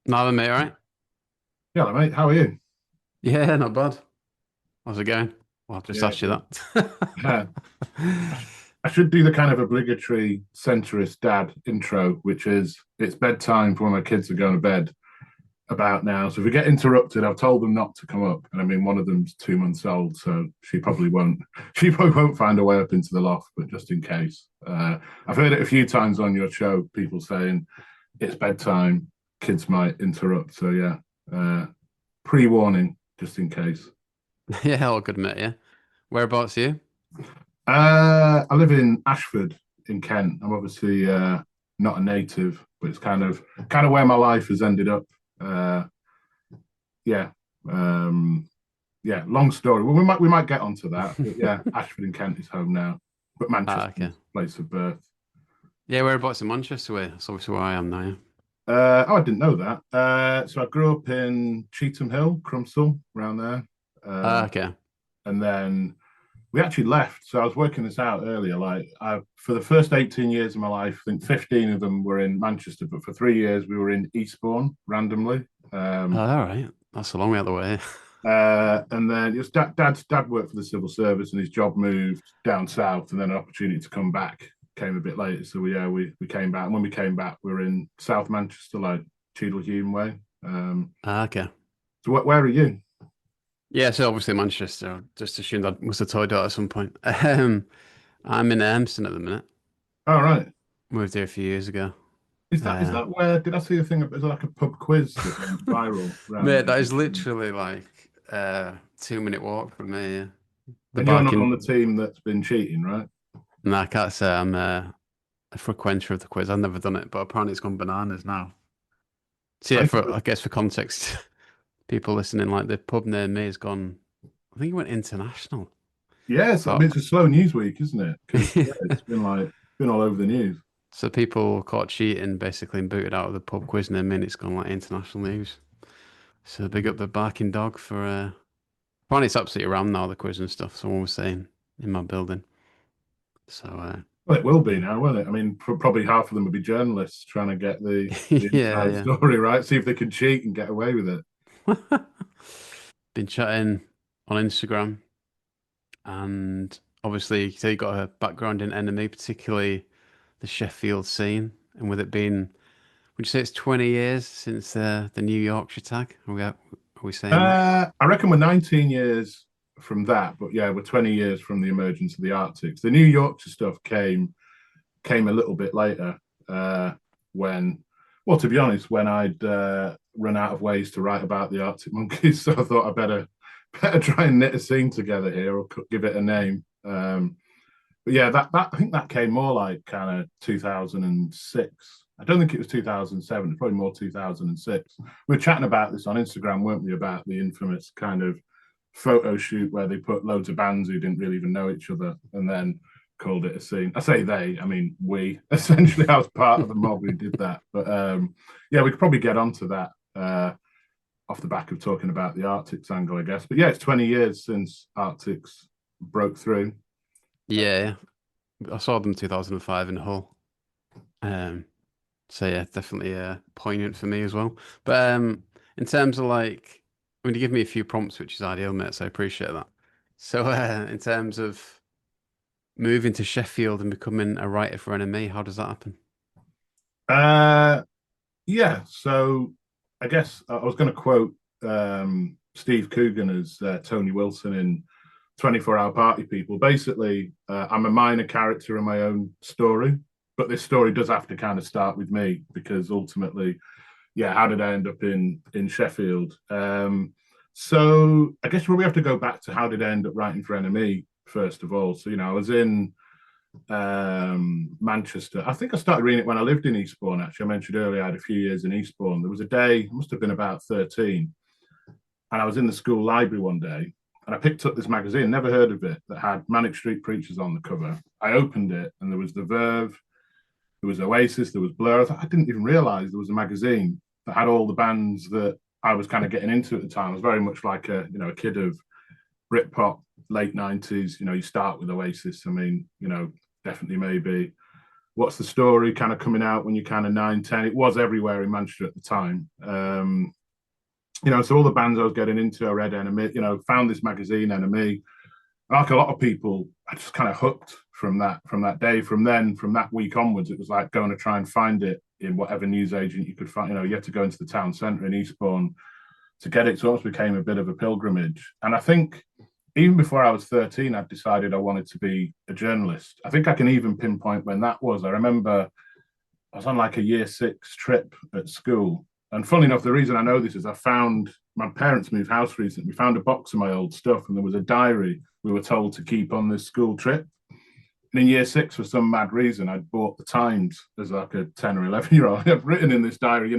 No, mate, all right? Yeah, mate. How are you? Yeah, not bad. How's it going? Well, I've just Yeah, asked you good. that. Yeah. I should do the kind of obligatory centrist dad intro, which is it's bedtime for when my kids are going to bed about now. So if we get interrupted, I've told them not to come up. And I mean, one of them's 2 months old, so she probably won't. She probably won't find a way up into the loft, but just in case. I've heard it a few times on your show, people saying it's bedtime, kids might interrupt. So yeah, pre-warning, just in case. Yeah, all good, mate. Yeah. Whereabouts are you? I live in Ashford in Kent. I'm obviously not a native, but it's kind of where my life has ended up. Uh, yeah, um, yeah. Long story. Well, we might get onto that, but yeah, Ashford in Kent is home now, but Ah, Manchester okay. is place of birth. Yeah, whereabouts in Manchester? Way. That's obviously where I am now. Yeah. I didn't know that. So I grew up in Cheetham Hill, Crumpsall, around there, Ah, uh, okay. and then we actually left. So I was working this out earlier. For the first 18 years of my life, I think 15 of them were in Manchester, but for 3 years we were in Eastbourne randomly. Oh, Um, all right. That's a long way out the way. and then it was dad worked for the civil service and his job moved down south, and then an opportunity to come back came a bit later. So we came back, and when we came back, we were in South Manchester, like Cheadle way. Ah, okay. So where are you? Yeah, so obviously Manchester. I just assumed I must have told you that at some point. I'm in Elmston at the minute. All right. Moved here a few years ago. Is Uh, that where did I see a thing? Is it like a pub quiz that went viral around Mate, there that is recently? literally like 2 minute walk from me. Yeah. The And you're not on barking. the team that's been cheating, right? No, I can't say I'm a frequenter of the quiz. I've never done it, but apparently it's gone bananas now. So I yeah, used for to, I guess for context, people listening, like the pub near me has gone. I think it went international. yes, I So mean it's a slow news week, isn't it? Because yeah, it's been all over the news. so people caught cheating basically and booted out of the pub quiz near me, and it's gone like international news. So big up the barking dog for. Apparently it's absolutely rammed now, the quiz and stuff. Someone was saying in my building. So Well, it will be yeah, now, won't it? I mean, probably half of them will be journalists trying to get the yeah, inside yeah. story right, see if they can cheat and get away with it. Been chatting on Instagram. And obviously, so you got a background in NME, particularly the Sheffield scene. And with it being, would you say it's 20 years since the New Yorkshire tag? Are we saying that? I reckon we're 19 years from that, but yeah, we're 20 years from the emergence of the Arctics. The New Yorkshire stuff came a little bit later when, well, to be honest, when I'd run out of ways to write about the Arctic monkeys, so I thought I better try and knit a scene together here or give it a name. But yeah, that I think that came more like kind of 2006. I don't think it was 2007. It's probably more 2006. We were chatting about this on Instagram, weren't we? About the infamous kind of photo shoot where they put loads of bands who didn't really even know each other, and then called it a scene. I say they, I mean we. Essentially, I was part of the mob who did that. But yeah, we could probably get onto that off the back of talking about the Arctics angle, I guess. But yeah, it's 20 years since Arctics broke through. Yeah, I saw them 2005 in Hull. Um, so yeah, definitely poignant for me as well. But in terms of like, I mean, you give me a few prompts, which is ideal, mate. So I appreciate that. So in terms of moving to Sheffield and becoming a writer for NME, how does that happen? Uh, yeah, so I guess I was going to quote Steve Coogan as Tony Wilson in 24-Hour Party People. Basically, I'm a minor character in my own story, but this story does have to kind of start with me because ultimately, yeah, how did I end up in Sheffield? So I guess we have to go back to how did I end up writing for NME first of all. So I was in Manchester. I think I started reading it when I lived in Eastbourne. Actually, I mentioned earlier I had a few years in Eastbourne. There was a day, I must have been about 13, and I was in the school library one day, and I picked up this magazine, never heard of it, that had Manic Street Preachers on the cover. I opened it, and there was The Verve, there was Oasis, there was Blur. I didn't even realize there was a magazine that had all the bands that I was kind of getting into at the time. I was very much like a kid of Britpop, late 90s. You start with Oasis. I mean, definitely maybe what's the story kind of coming out when you're kind of 9, 10. It was everywhere in Manchester at the time. So all the bands I was getting into, I read NME, found this magazine, NME. Like a lot of people, I just kind of hooked from that day. From that week onwards, it was like going to try and find it in whatever newsagent you could find. You had to go into the town centre in Eastbourne to get it. So it almost became a bit of a pilgrimage. And I think even before I was 13, I'd decided I wanted to be a journalist. I think I can even pinpoint when that was. I remember I was on like a year 6 trip at school. And funnily enough, the reason I know this is I found my parents moved house recently. We found a box of my old stuff, and there was a diary we were told to keep on this school trip. And in year 6, for some mad reason, I'd bought the Times as like a 10 or 11-year-old. I'd written in this diary,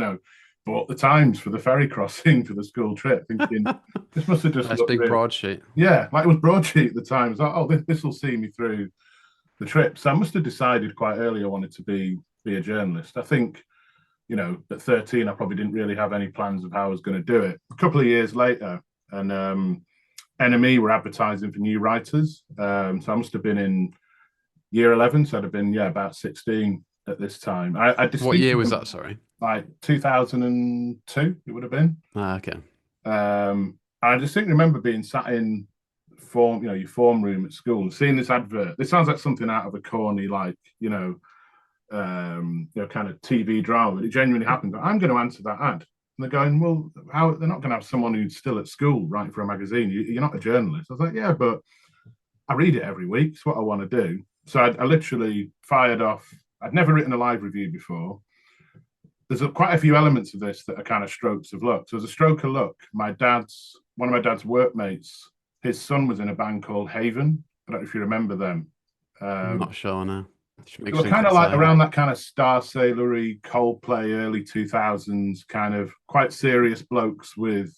bought the Times for the ferry crossing for the school trip, thinking this must have just Nice looked big really, broadsheet. yeah, like it was broadsheet at the time. It's like, oh, this will see me through the trip. So I must have decided quite early I wanted to be a journalist. I think, at 13, I probably didn't really have any plans of how I was going to do it. A couple of years later, and NME were advertising for new writers. So I must have been in year 11. So I'd have been, about 16 at this time. I What year distinctly was that? Sorry. like 2002, it would have been. Okay. I distinctly remember being sat in your form room at school and seeing this advert. This sounds like something out of a corny, like, kind of TV drama. It genuinely happened. But I'm going to answer that ad. And they're going, well, how they're not going to have someone who's still at school writing for a magazine. You're not a journalist. I was like, yeah, but I read it every week. It's what I want to do. So I literally fired off. I'd never written a live review before. There's quite a few elements of this that are kind of strokes of luck. So as a stroke of luck, one of my dad's workmates, his son was in a band called Haven. I don't know if you remember them. I'm not sure now. They were kind of like around that kind of Star Sailery, Coldplay, early 2000s, kind of quite serious blokes with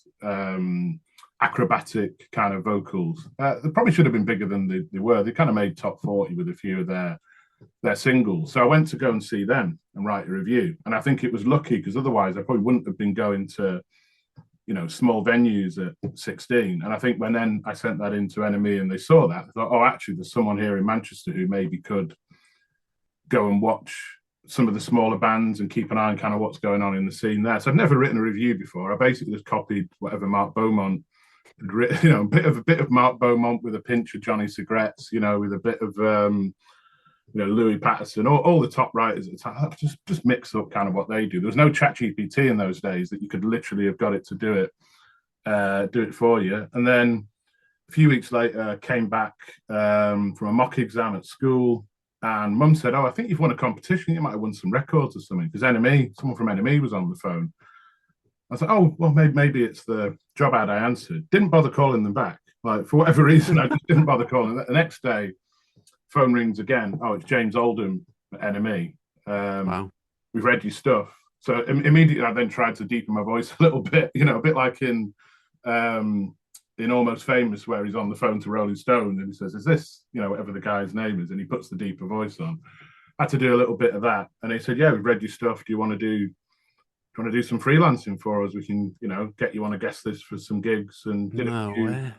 acrobatic kind of vocals. They probably should have been bigger than they were. They kind of made top 40 with a few of their singles. So I went to go and see them and write a review. And I think it was lucky because otherwise I probably wouldn't have been going to, small venues at 16. And I think when then I sent that into NME and they saw that, they thought, oh, actually, there's someone here in Manchester who maybe could go and watch some of the smaller bands and keep an eye on kind of what's going on in the scene there. So I've never written a review before. I basically just copied whatever Mark Beaumont had written, a bit of Mark Beaumont with a pinch of Johnny Cigarettes, with a bit of Louis Patterson, all the top writers at the time. Just mix up kind of what they do. There was no ChatGPT in those days that you could literally have got it to do it for you. And then a few weeks later, came back from a mock exam at school. And Mum said, oh, I think you've won a competition. You might have won some records or something. Because someone from NME was on the phone. I was like, oh, well, maybe it's the job ad I answered. Didn't bother calling them back. Like, for whatever reason, I just didn't bother calling. The next day, phone rings again. Oh, it's James Oldham at NME. Wow. We've read your stuff. So immediately I then tried to deepen my voice a little bit, a bit like in Almost Famous, where he's on the phone to Rolling Stone and he says, is this, whatever the guy's name is, and he puts the deeper voice on. I had to do a little bit of that. And he said, yeah, we've read your stuff. Do you want to do some freelancing for us? We can, get you on a guest list for some gigs. And No way.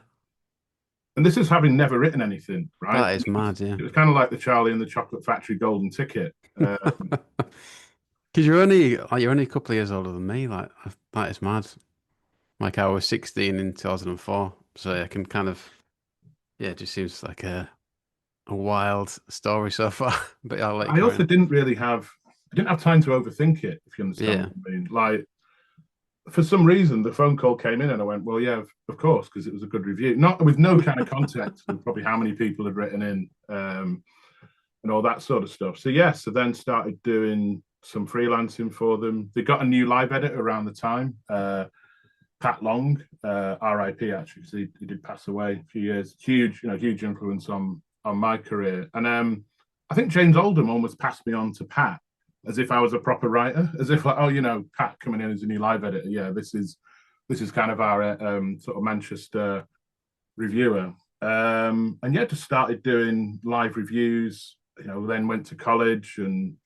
And this is having never written anything, right? That is mad, yeah. It was kind of like the Charlie and the Chocolate Factory golden ticket. Because you're only a couple of years older than me. Like that is mad. Like I was 16 in 2004, so I can kind of, yeah, it just seems like a wild story so far. But I'll let you I go also on. I didn't have time to overthink it, if you understand Yeah. what I mean. Like, for some reason, the phone call came in and I went, well, yeah, of course, because it was a good review. Not with no kind of context of probably how many people had written in and all that sort of stuff. So then started doing some freelancing for them. They got a new live editor around the time, Pat Long, RIP actually, because he did pass away a few years. Huge influence on my career. And I think James Oldham almost passed me on to Pat as if I was a proper writer, as if like, oh, Pat coming in as a new live editor. Yeah, this is kind of our sort of Manchester reviewer. And yeah, just started doing live reviews. Then went to college and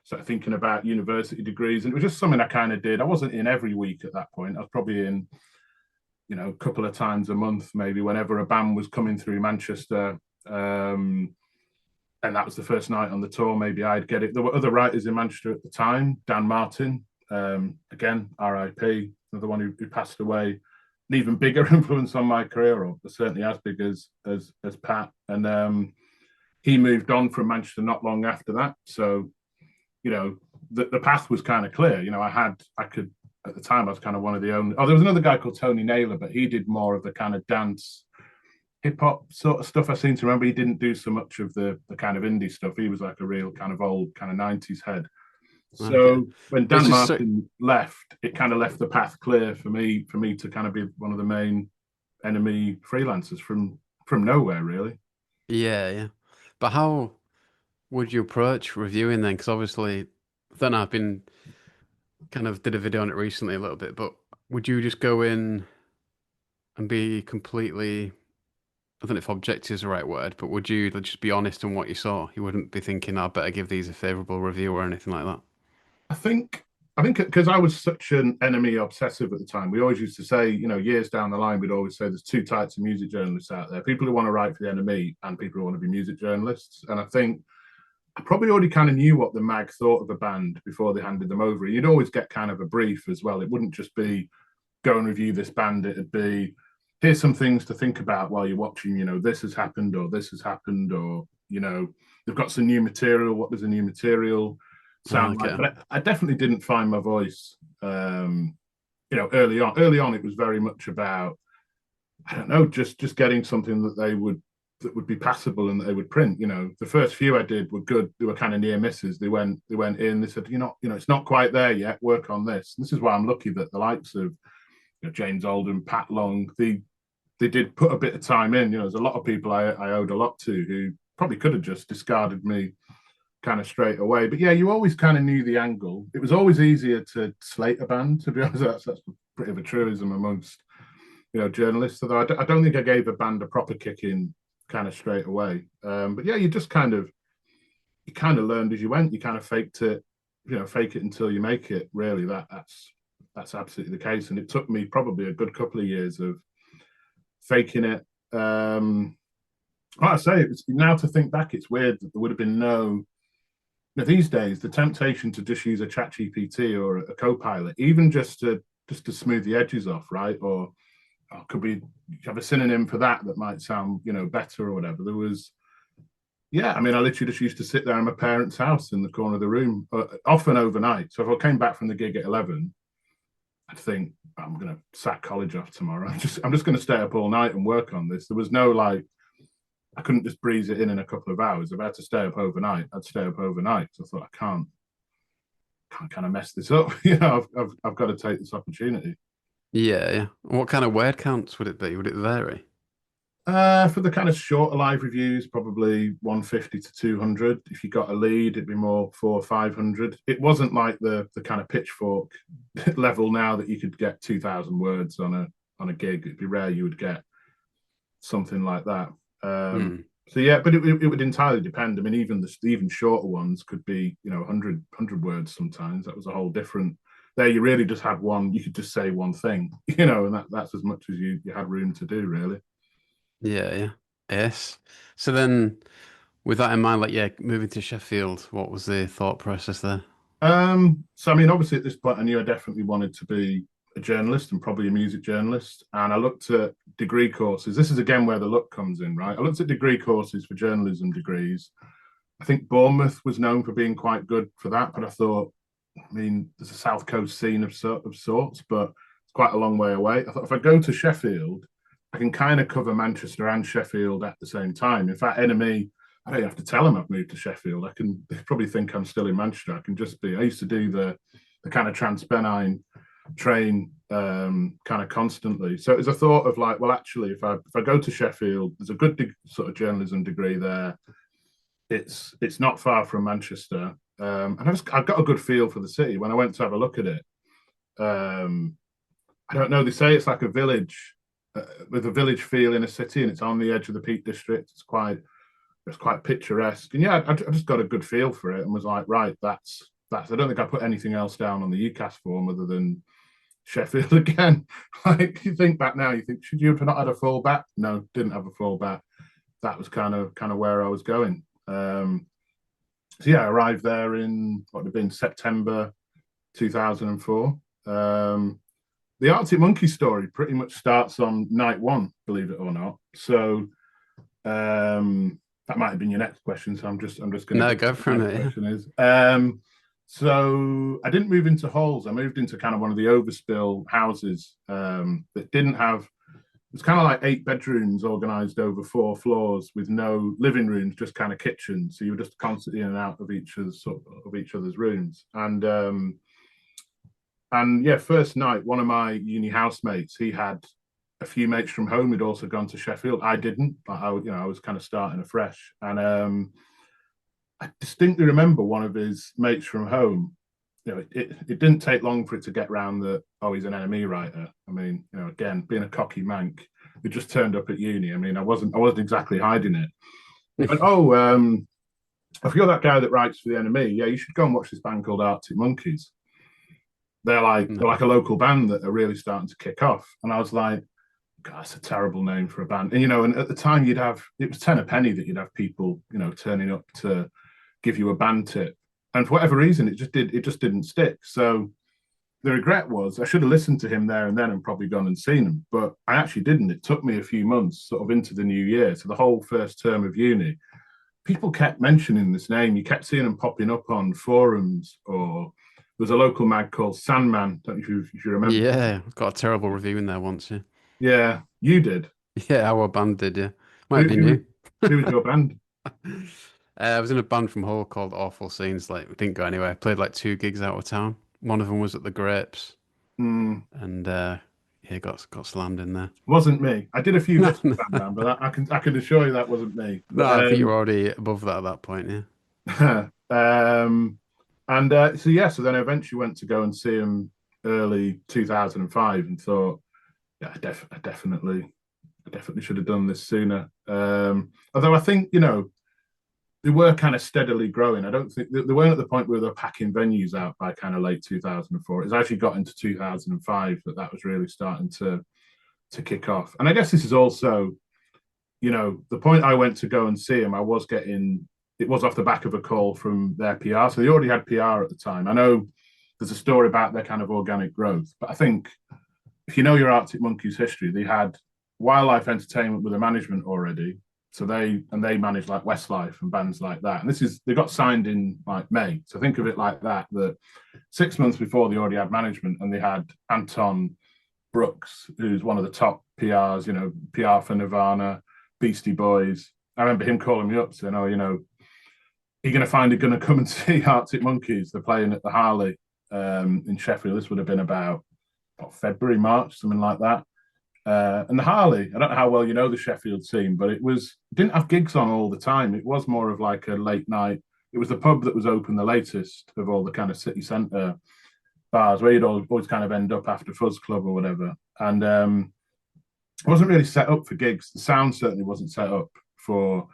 started thinking about university degrees. And it was just something I kind of did. I wasn't in every week at that point. I was probably in, a couple of times a month, maybe, whenever a band was coming through Manchester. and that was the first night on the tour. Maybe I'd get it. There were other writers in Manchester at the time. Dan Martin, again, R.I.P., another one who passed away. An even bigger influence on my career, or certainly as big as Pat. And he moved on from Manchester not long after that. So, the path was kind of clear. I could at the time I was kind of one of the only. Oh, there was another guy called Tony Naylor, but he did more of the kind of dance hip hop sort of stuff. I seem to remember he didn't do so much of the kind of indie stuff. He was like a real kind of old kind of 90s head. Okay. So when But it's Dan just so, Martin left, it kind of left the path clear for me to kind of be one of the main NME freelancers from nowhere, really. yeah, yeah. But how would you approach reviewing then? Because obviously, I don't know, I've been kind of did a video on it recently a little bit, but would you just go in and be completely, I don't know if objective is the right word, but would you just be honest on what you saw? You wouldn't be thinking, I better give these a favorable review or anything like that. I think I think because I was such an NME obsessive at the time, we always used to say, years down the line, we'd always say there's two types of music journalists out there: people who want to write for the NME and people who want to be music journalists. And I think I probably already kind of knew what the mag thought of a band before they handed them over. You'd always get kind of a brief as well. It wouldn't just be go and review this band. It'd be here's some things to think about while you're watching. This has happened or this has happened or they've got some new material. What does the new material sound like? Okay. But I definitely didn't find my voice. Early on. Early on, it was very much about I don't know, just getting something that would be passable and that they would print. The first few I did were good. They were kind of near misses. They went in. They said, it's not quite there yet. Work on this. And this is why I'm lucky that the likes of James Oldham, Pat Long, they did put a bit of time in. There's a lot of people I owed a lot to who probably could have just discarded me kind of straight away. But yeah, you always kind of knew the angle. It was always easier to slate a band, to be honest. That's pretty of a truism amongst journalists. Although I don't think I gave a band a proper kick in kind of straight away. But yeah, you kind of learned as you went. You kind of faked it, fake it until you make it. Really, that's absolutely the case. And it took me probably a good couple of years of faking it. Like I say, now to think back, it's weird that there would have been these days, the temptation to just use a chat GPT or a co-pilot, even just to smooth the edges off, right? Or could we have a synonym for that might sound, better or whatever. There was, yeah, I mean, I literally just used to sit there in my parents' house in the corner of the room, often overnight. So if I came back from the gig at 11, I'd think, I'm going to sack college off tomorrow. I'm just going to stay up all night and work on this. There was no I couldn't just breeze it in a couple of hours. If I had to stay up overnight, I'd stay up overnight. So I thought, I can't kind of mess this up. I've got to take this opportunity. Yeah, yeah. What kind of word counts would it be? Would it vary? For the kind of shorter live reviews, probably 150 to 200. If you got a lead, it'd be more 400 or 500. It wasn't like the kind of pitchfork level now that you could get 2,000 words on a gig. It'd be rare you would get something like that. Hmm. So yeah, but it would entirely depend. I mean, even shorter ones could be 100 words sometimes. That was a whole different. There, you really just had one. You could just say one thing, and that's as much as you had room to do, really. Yeah, yeah. Yes. So then, with that in mind, like, yeah, moving to Sheffield, what was the thought process there? So I mean, obviously at this point, I knew I definitely wanted to be a journalist and probably a music journalist. And I looked at degree courses. This is again where the luck comes in, right? I looked at degree courses for journalism degrees. I think Bournemouth was known for being quite good for that, but I thought, I mean, there's a South Coast scene of sorts, but it's quite a long way away. I thought if I go to Sheffield, I can kind of cover Manchester and Sheffield at the same time. In fact, NME, I don't have to tell them I've moved to Sheffield. They probably think I'm still in Manchester. I can just be. I used to do the kind of Transpennine train kind of constantly. So it was a thought of like, well, actually, if I go to Sheffield, there's a good sort of journalism degree there. It's not far from Manchester, and I've got a good feel for the city. When I went to have a look at it, I don't know. They say it's like a village with a village feel in a city, and it's on the edge of the Peak District. It's quite picturesque, and yeah, I just got a good feel for it, and was like, right, that's. I don't think I put anything else down on the UCAS form other than Sheffield again. Like you think back now, you think should you have not had a fallback? No, didn't have a fallback. That was kind of where I was going. So yeah, I arrived there in what would have been September 2004. The Arctic Monkey story pretty much starts on night one, believe it or not. So that might have been your next question. So I'm just going to No, guess go what the for next it. question is. So I didn't move into halls. I moved into kind of one of the overspill houses that didn't have. It's kind of like 8 bedrooms organized over 4 floors with no living rooms, just kind of kitchens. So you were just constantly in and out of each other's rooms. And yeah, first night, one of my uni housemates, he had a few mates from home who'd also gone to Sheffield. I didn't. I was kind of starting afresh, and I distinctly remember one of his mates from home. It didn't take long for it to get round that, oh, he's an NME writer. I mean, again, being a cocky mank, it just turned up at uni. I mean, I wasn't exactly hiding it. He went, oh, if you're that guy that writes for the NME, yeah, you should go and watch this band called Arctic Monkeys. They're like a local band that are really starting to kick off. And I was like, God, that's a terrible name for a band. And at the time it was 10 a penny that you'd have people, turning up to give you a band tip. And for whatever reason, it just didn't stick. So the regret was I should have listened to him there and then and probably gone and seen him. But I actually didn't. It took me a few months sort of into the new year. So the whole first term of uni, people kept mentioning this name. You kept seeing them popping up on forums, or there was a local mag called Sandman. Don't know if you remember. Yeah, got a terrible review in there once. Yeah, Yeah, you did. yeah, our band did. Yeah, might Who, have been who, was, you. who was your band? I was in a band from Hull called Awful Scenes. Like, we didn't go anywhere. I played like 2 gigs out of town. One of them was at the Grapes, Mm, and yeah, got slammed in there. wasn't me. I did a few No, bits no, with Sandman, but I can assure you that wasn't me. no. I think you're already above that at that point. Yeah. And so yeah, so then I eventually went to go and see him early 2005 and thought, yeah, I definitely should have done this sooner. Although I think they were kind of steadily growing. I don't think they weren't at the point where they're packing venues out by kind of late 2004. It's actually got into 2005 that was really starting to kick off. And I guess this is also, the point I went to go and see him, it was off the back of a call from their PR. So they already had PR at the time. I know there's a story about their kind of organic growth, but I think if you know your Arctic Monkeys history, they had Wildlife Entertainment with a management already. So they manage like Westlife and bands like that. And they got signed in like May. So think of it like that 6 months before they already had management, and they had Anton Brooks, who's one of the top PRs, PR for Nirvana, Beastie Boys. I remember him calling me up saying, oh, you're going to come and see Arctic Monkeys. They're playing at the Harley in Sheffield. This would have been about February, March, something like that. And the Harley, I don't know how well you know the Sheffield scene, but it didn't have gigs on all the time. It was more of like a late night. It was the pub that was open the latest of all the kind of city centre bars where you'd always kind of end up after Fuzz Club or whatever. And it wasn't really set up for gigs. The sound certainly wasn't set up for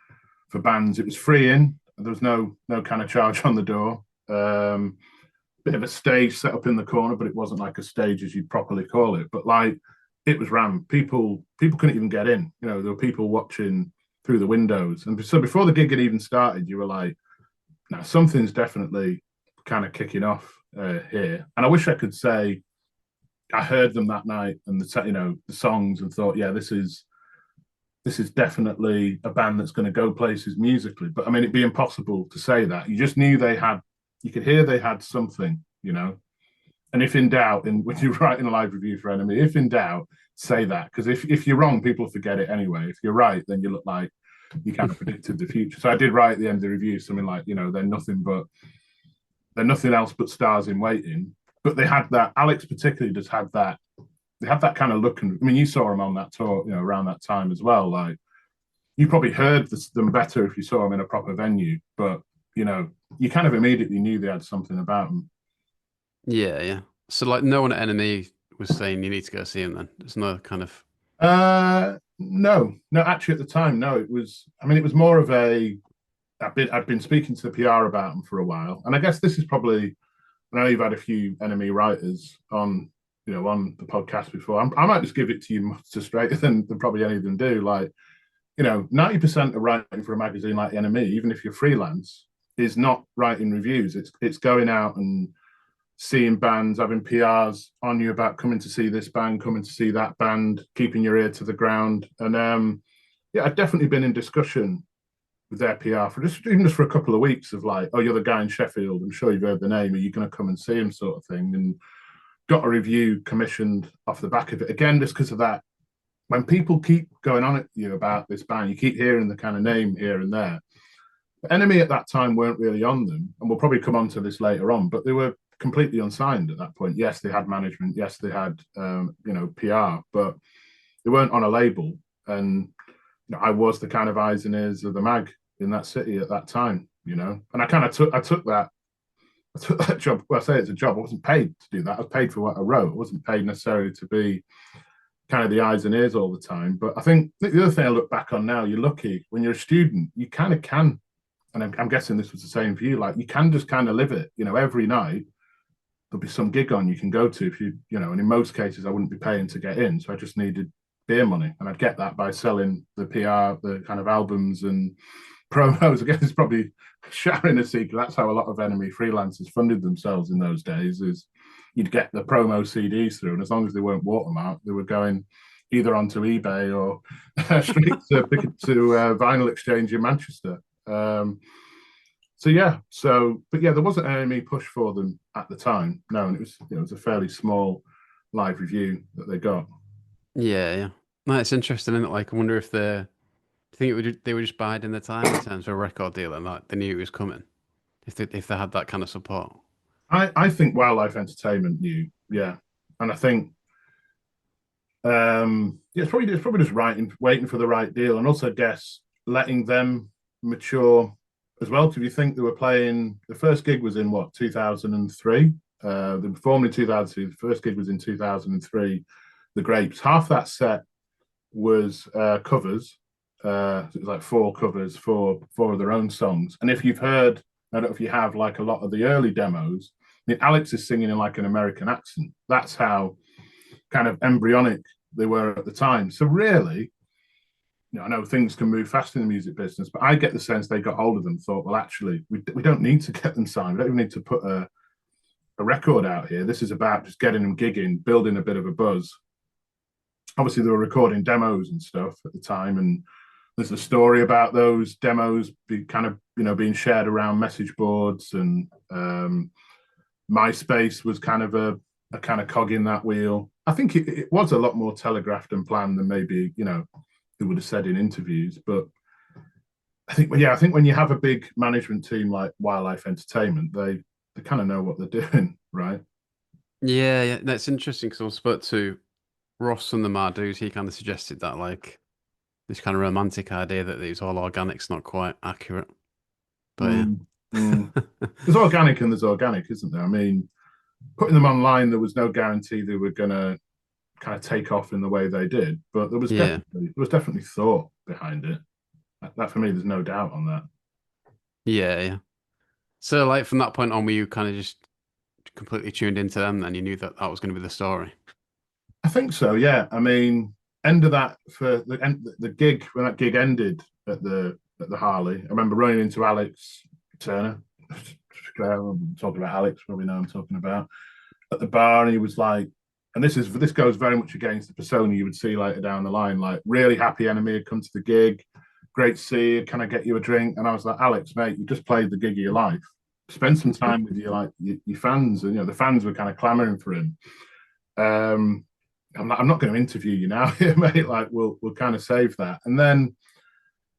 bands. It was free in. There was no kind of charge on the door. Bit of a stage set up in the corner, but it wasn't like a stage as you'd properly call it. But like it was rammed. People couldn't even get in. There were people watching through the windows. And so before the gig had even started, you were like, now something's definitely kind of kicking off here. And I wish I could say I heard them that night and the songs and thought, yeah, this is definitely a band that's going to go places musically. But I mean, it'd be impossible to say that. You just knew you could hear they had something, And if in doubt, and when you're writing a live review for NME, if in doubt, say that. Because if you're wrong, people forget it anyway. If you're right, then you look like you kind of predicted the future. So I did write at the end of the review something like, they're nothing else but stars in waiting. But they had that. Alex particularly just had that. They had that kind of look. And I mean, you saw them on that tour, around that time as well. Like you probably heard them better if you saw them in a proper venue. But you kind of immediately knew they had something about them. Yeah, yeah. So like, no one at NME was saying you need to go see him. Then there's no kind of. No, actually at the time, no, it was, I mean, it was more of I'd been speaking to the PR about them for a while. And I guess this is probably, I know you've had a few NME writers on, on the podcast before. I might just give it to you much straighter than probably any of them do. Like, 90% of writing for a magazine like NME, even if you're freelance, is not writing reviews. It's going out and seeing bands, having PRs on you about coming to see this band, coming to see that band, keeping your ear to the ground. And yeah, I've definitely been in discussion with their PR for just for a couple of weeks of like, oh, you're the guy in Sheffield. I'm sure you've heard the name. Are you going to come and see him, sort of thing? And got a review commissioned off the back of it. Again, just because of that, when people keep going on at you about this band, you keep hearing the kind of name here and there. But NME at that time weren't really on them, and we'll probably come on to this later on, but they were completely unsigned at that point. Yes, they had management. Yes, they had PR, but they weren't on a label. And I was the kind of eyes and ears of the mag in that city at that time. And I kind of took that job. Well, I say it's a job. I wasn't paid to do that. I was paid for what I wrote. I wasn't paid necessarily to be kind of the eyes and ears all the time. But I think the other thing I look back on now, you're lucky when you're a student, you kind of can, and I'm guessing this was the same for you, like you can just kind of live it, every night there'll be some gig on you can go to if and in most cases I wouldn't be paying to get in. So I just needed beer money, and I'd get that by selling the PR, the kind of albums and promos. Again, it's probably sharing a secret. That's how a lot of NME freelancers funded themselves in those days, is you'd get the promo CDs through, and as long as they weren't watermarked, they were going either onto eBay or straight to Vinyl Exchange in Manchester. But yeah, there wasn't any push for them at the time. No, and it was a fairly small live review that they got. Yeah, yeah. No, it's interesting, isn't it? Like, I wonder if I think they were just biding their time in terms of a record deal and like they knew it was coming. If they had that kind of support. I think Wildlife Entertainment knew, yeah, and I think yeah, it's probably just waiting for the right deal, and also I guess letting them mature as well. Because if you think they were playing, the first gig was in what 2003. They performed in 2002. The first gig was in 2003. The Grapes. Half that set was covers. So it was like four covers for four of their own songs. And if you've heard, I don't know if you have, like a lot of the early demos, I mean, Alex is singing in like an American accent. That's how kind of embryonic they were at the time. So really, I know things can move fast in the music business, but I get the sense they got hold of them, thought, well, actually, we don't need to get them signed. We don't even need to put a record out here. This is about just getting them gigging, building a bit of a buzz. Obviously, they were recording demos and stuff at the time, and there's a story about those demos being shared around message boards, and MySpace was kind of a kind of cog in that wheel. I think it was a lot more telegraphed and planned than maybe they would have said in interviews. But I think when you have a big management team like Wildlife Entertainment, they kind of know what they're doing, right? Yeah, yeah. That's interesting because I spoke to Ross and the Mardoos. He kind of suggested that like this kind of romantic idea that it's all organic's not quite accurate. But yeah. Mm, mm. There's organic and there's organic, isn't there? I mean, putting them online, there was no guarantee they were going to kind of take off in the way they did, but Yeah. there was definitely thought behind it. That for me, there's no doubt on that. Yeah, yeah. So like from that point on, were you kind of just completely tuned into them then you knew that that was going to be the story? I think so. Yeah. I mean, end of that for the gig when that gig ended at the Harley. I remember running into Alex Turner. I'm talking about Alex, probably know I'm talking about at the bar, and he was like, and this goes very much against the persona you would see later down the line. Like, really happy NME had come to the gig. Great to see you. Can I get you a drink? And I was like, Alex, mate, you just played the gig of your life. Spend some time with your fans, and the fans were kind of clamoring for him. I'm not going to interview you now, mate. Like, we'll kind of save that. And then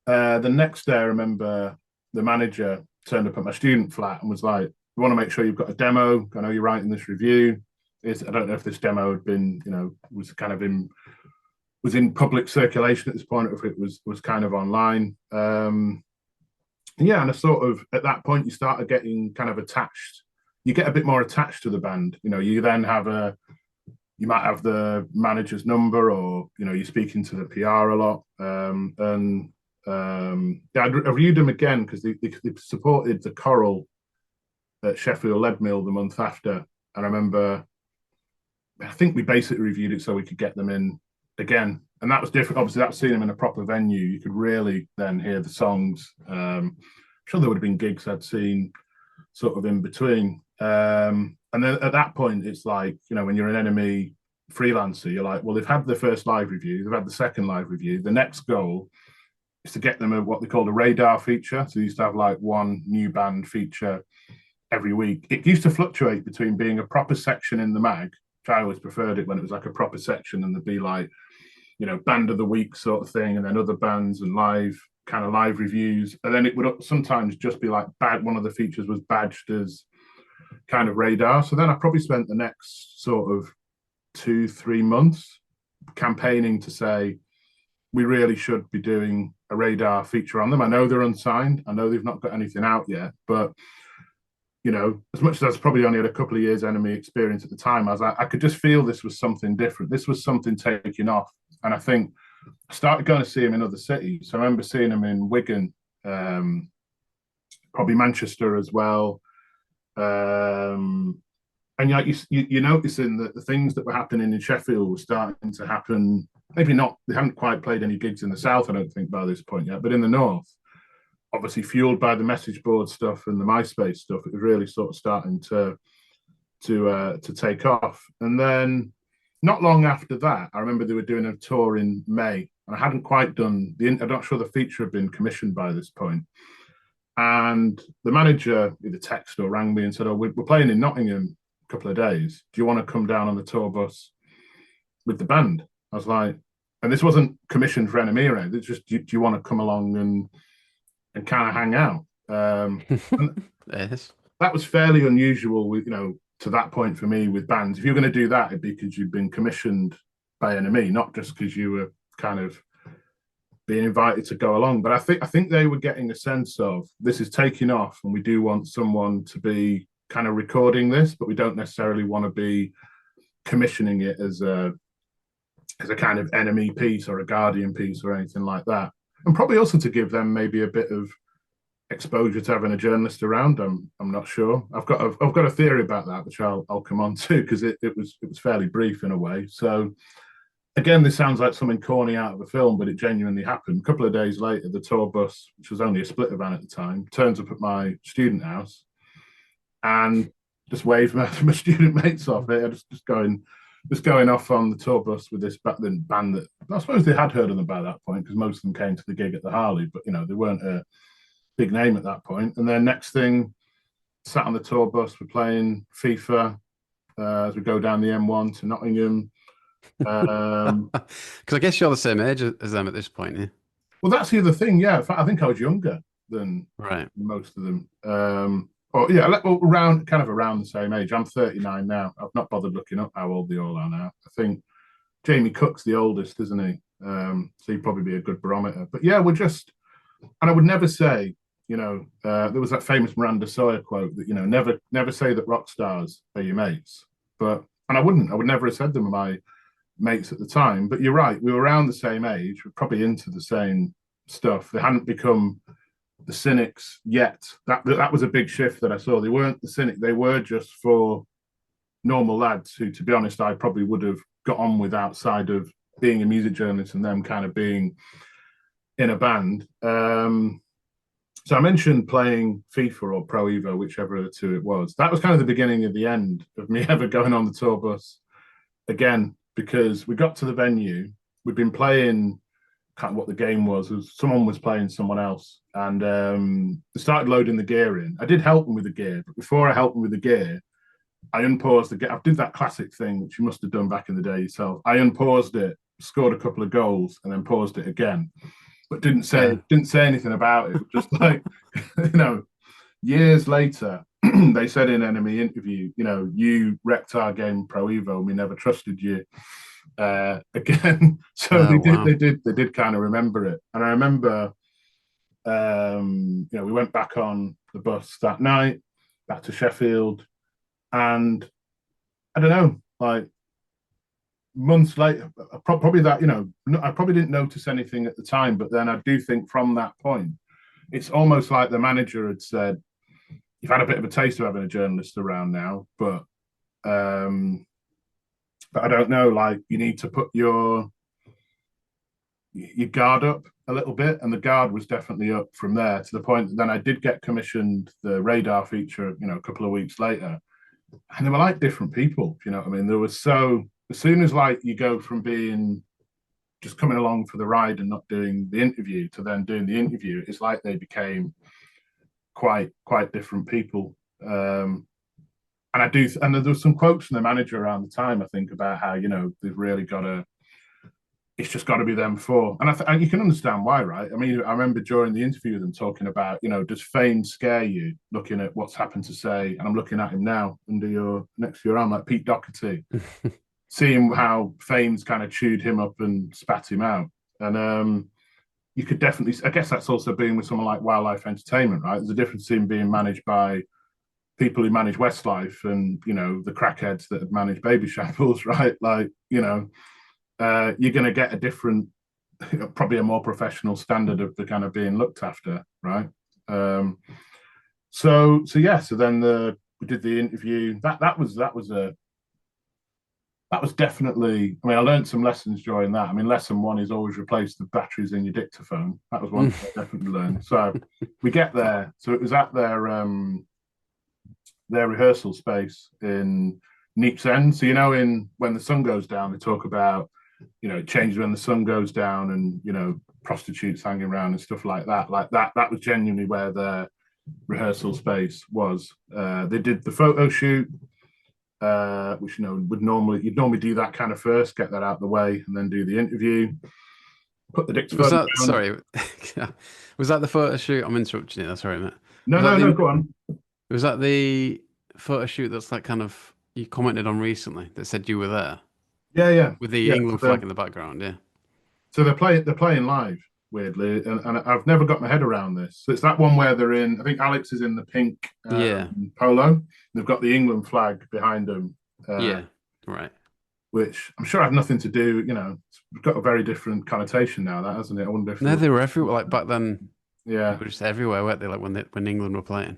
the next day, I remember the manager turned up at my student flat and was like, "We want to make sure you've got a demo. I know you're writing this review. I don't know if this demo had been, was kind of was in public circulation at this point, or if it was kind of online." Yeah, and I sort of at that point you started getting kind of attached. You get a bit more attached to the band. You then you might have the manager's number, or you're speaking to the PR a lot. Yeah, I reviewed them again because they supported the Coral at Sheffield Leadmill the month after, and I remember I think we basically reviewed it so we could get them in again and that was different. Obviously, that's seeing them in a proper venue. You could really then hear the songs. I'm sure there would have been gigs I'd seen sort of in between. And then at that point, it's like, you know, when you're an NME freelancer, you're like, well, they've had the first live review, they've had the second live review. The next goal is to get them what they called a radar feature. So you used to have like one new band feature every week. It used to fluctuate between being a proper section in the mag, which I always preferred it when it was like a proper section, and there'd be like, you know, band of the week sort of thing, and then other bands and live reviews. And then it would sometimes just be like one of the features was badged as kind of radar. So then I probably spent the next sort of 2-3 months campaigning to say we really should be doing a radar feature on them. I know they're unsigned. I know they've not got anything out yet, but you know, as much as I was probably only had a couple of years NME experience at the time, I could just feel this was something different. This was something taking off. And I think I started going to see him in other cities. So I remember seeing him in Wigan, probably Manchester as well. And yeah, you're noticing that the things that were happening in Sheffield were starting to happen. Maybe not, they hadn't quite played any gigs in the south, I don't think, by this point yet, but in the north, obviously fueled by the message board stuff and the MySpace stuff, it was really sort of starting to take off. And then not long after that, I remember they were doing a tour in May, and I hadn't quite done I'm not sure the feature had been commissioned by this point. And the manager either texted or rang me and said, "Oh, we're playing in Nottingham a couple of days. Do you want to come down on the tour bus with the band?" I was like, and this wasn't commissioned for NME or anything. It's just, do you want to come along and kind of hang out? Yes. That was fairly unusual, with, you know, to that point for me with bands. If you're going to do that, it'd be because you've been commissioned by NME, not just because you were kind of being invited to go along. But I think they were getting a sense of this is taking off, and we do want someone to be kind of recording this, but we don't necessarily want to be commissioning it as a kind of NME piece or a Guardian piece or anything like that. And probably also to give them maybe a bit of exposure to having a journalist around. I'm not sure. I've got a theory about that, which I'll come on to, because it was fairly brief in a way. So again, this sounds like something corny out of a film, but it genuinely happened. A couple of days later, the tour bus, which was only a splitter van at the time, turns up at my student house and just waved my student mates off it. Just going off on the tour bus with this band that I suppose they had heard of them by that point, because most of them came to the gig at the Harley, but you know, they weren't a big name at that point. And then next thing, sat on the tour bus, we're playing FIFA as we go down the M1 to Nottingham. Because I guess you're the same age as them at this point, yeah. Well, that's the other thing. Yeah, in fact, I think I was younger than Right. most of them. Or yeah, around the same age. I'm 39 now. I've not bothered looking up how old they all are now. I think Jamie Cook's the oldest, isn't he? So he'd probably be a good barometer. But yeah, and I would never say, you know, there was that famous Miranda Sawyer quote that, you know, never say that rock stars are your mates. And I would never have said them were my mates at the time. But you're right, we were around the same age, we're probably into the same stuff. They hadn't become the cynics yet. That was a big shift that I saw. They weren't the cynic, they were just for normal lads who, to be honest, I probably would have got on with outside of being a music journalist and them kind of being in a band. So I mentioned playing FIFA or Pro Evo, whichever of the two it was. That was kind of the beginning of the end of me ever going on the tour bus again, because we got to the venue, we'd been playing kind of what the game was someone was playing someone else, and they started loading the gear in. I did help them with the gear, but before I helped them with the gear, I unpaused the gear. I did that classic thing, which you must have done back in the day yourself. I unpaused it, scored a couple of goals, and then paused it again, but didn't say anything about it. Just like, you know, years later, they said in NME interview, you know, you wrecked our game Pro Evo, and we never trusted you again. So they did kind of remember it. And I remember, you know, we went back on the bus that night, back to Sheffield, and I don't know, like months later, probably that, you know, I probably didn't notice anything at the time, but then I do think from that point, it's almost like the manager had said, "You've had a bit of a taste of having a journalist around now, but I don't know, like, you need to put your you guard up a little bit, and the guard was definitely up from there to the point that then I did get commissioned the radar feature, a couple of weeks later, and they were like different people. You know what I mean? There was so as soon as like you go from being just coming along for the ride and not doing the interview to then doing the interview, it's like they became quite different people. And I do, and there was some quotes from the manager around the time, I think, about how they've really got to. It's just got to be them four, and you can understand why, right? I mean, I remember during the interview them talking about, does fame scare you? Looking at what's happened to Say, and I'm looking at him now under your next to your arm, like Pete Doherty, seeing how fame's kind of chewed him up and spat him out, and you could definitely, I guess that's also being with someone like Wildlife Entertainment, right? There's a difference in being managed by people who manage Westlife and the crackheads that have managed Baby Shambles, right? Like you're going to get a different, probably a more professional standard of the kind of being looked after, right? So yeah, so then we did the interview. That was definitely. I mean, I learned some lessons during that. I mean, lesson one is always replace the batteries in your dictaphone. That was one thing I definitely learned. So we get there. So it was at their rehearsal space in Neep's End. So in When the Sun Goes Down, they talk about it changes when the sun goes down, and prostitutes hanging around and stuff like that. Like that was genuinely where their rehearsal space was. They did the photo shoot, which you'd normally do that kind of first, get that out of the way, and then do the interview. Put the Was dictaphone that down. sorry? Was that the photo shoot? I'm interrupting you. That's sorry, mate. No, Was that no, no. the Go on. was that the photo shoot that's like kind of you commented on recently that said you were there Yeah, yeah, with the yeah. England flag in the background? Yeah. So they're playing live, weirdly, and I've never got my head around this. So it's that one where they're in. I think Alex is in the pink Yeah. polo. They've got the England flag behind them, Yeah. Right. which I'm sure had nothing to do. It's got a very different connotation now, that hasn't it? I wonder if there No, was. they were everywhere. Like back then, they Yeah, were just everywhere, weren't they? Like when England were playing.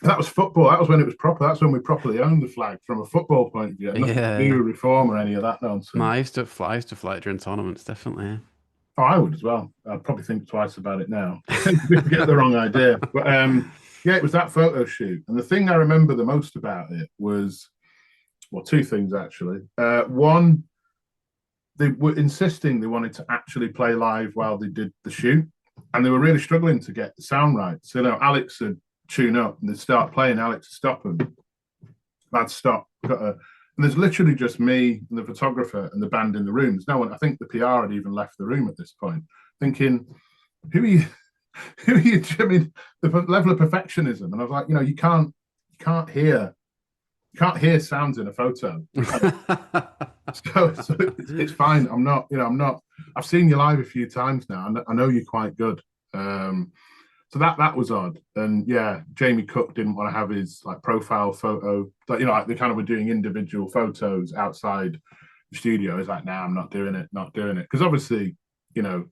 that was football. That was when it was proper. That's when we properly owned the flag from a football point of view. It had nothing to do Yeah. with reform or any of that No, nonsense. I used to fly it during tournaments, definitely. Yeah. Oh, I would as well. I'd probably think twice about it now. Get the wrong idea. But yeah, it was that photo shoot. And the thing I remember the most about it was, well, two things actually. One, they were insisting they wanted to actually play live while they did the shoot. And they were really struggling to get the sound right. So, Alex would tune up and they'd start playing. Alex would stop them. I'd stop. And there's literally just me and the photographer and the band in the room. There's no one. I think the PR had even left the room at this point, thinking, "Who are you? Who are you?" I mean, the level of perfectionism, and I was like, you can't hear sounds in a photo. So it's fine. I'm not. I've seen you live a few times now. I know you're quite good. So that was odd. And yeah, Jamie Cook didn't want to have his like profile photo. Like they kind of were doing individual photos outside the studio. He's like, nah, I'm not doing it, not doing it. Because obviously, the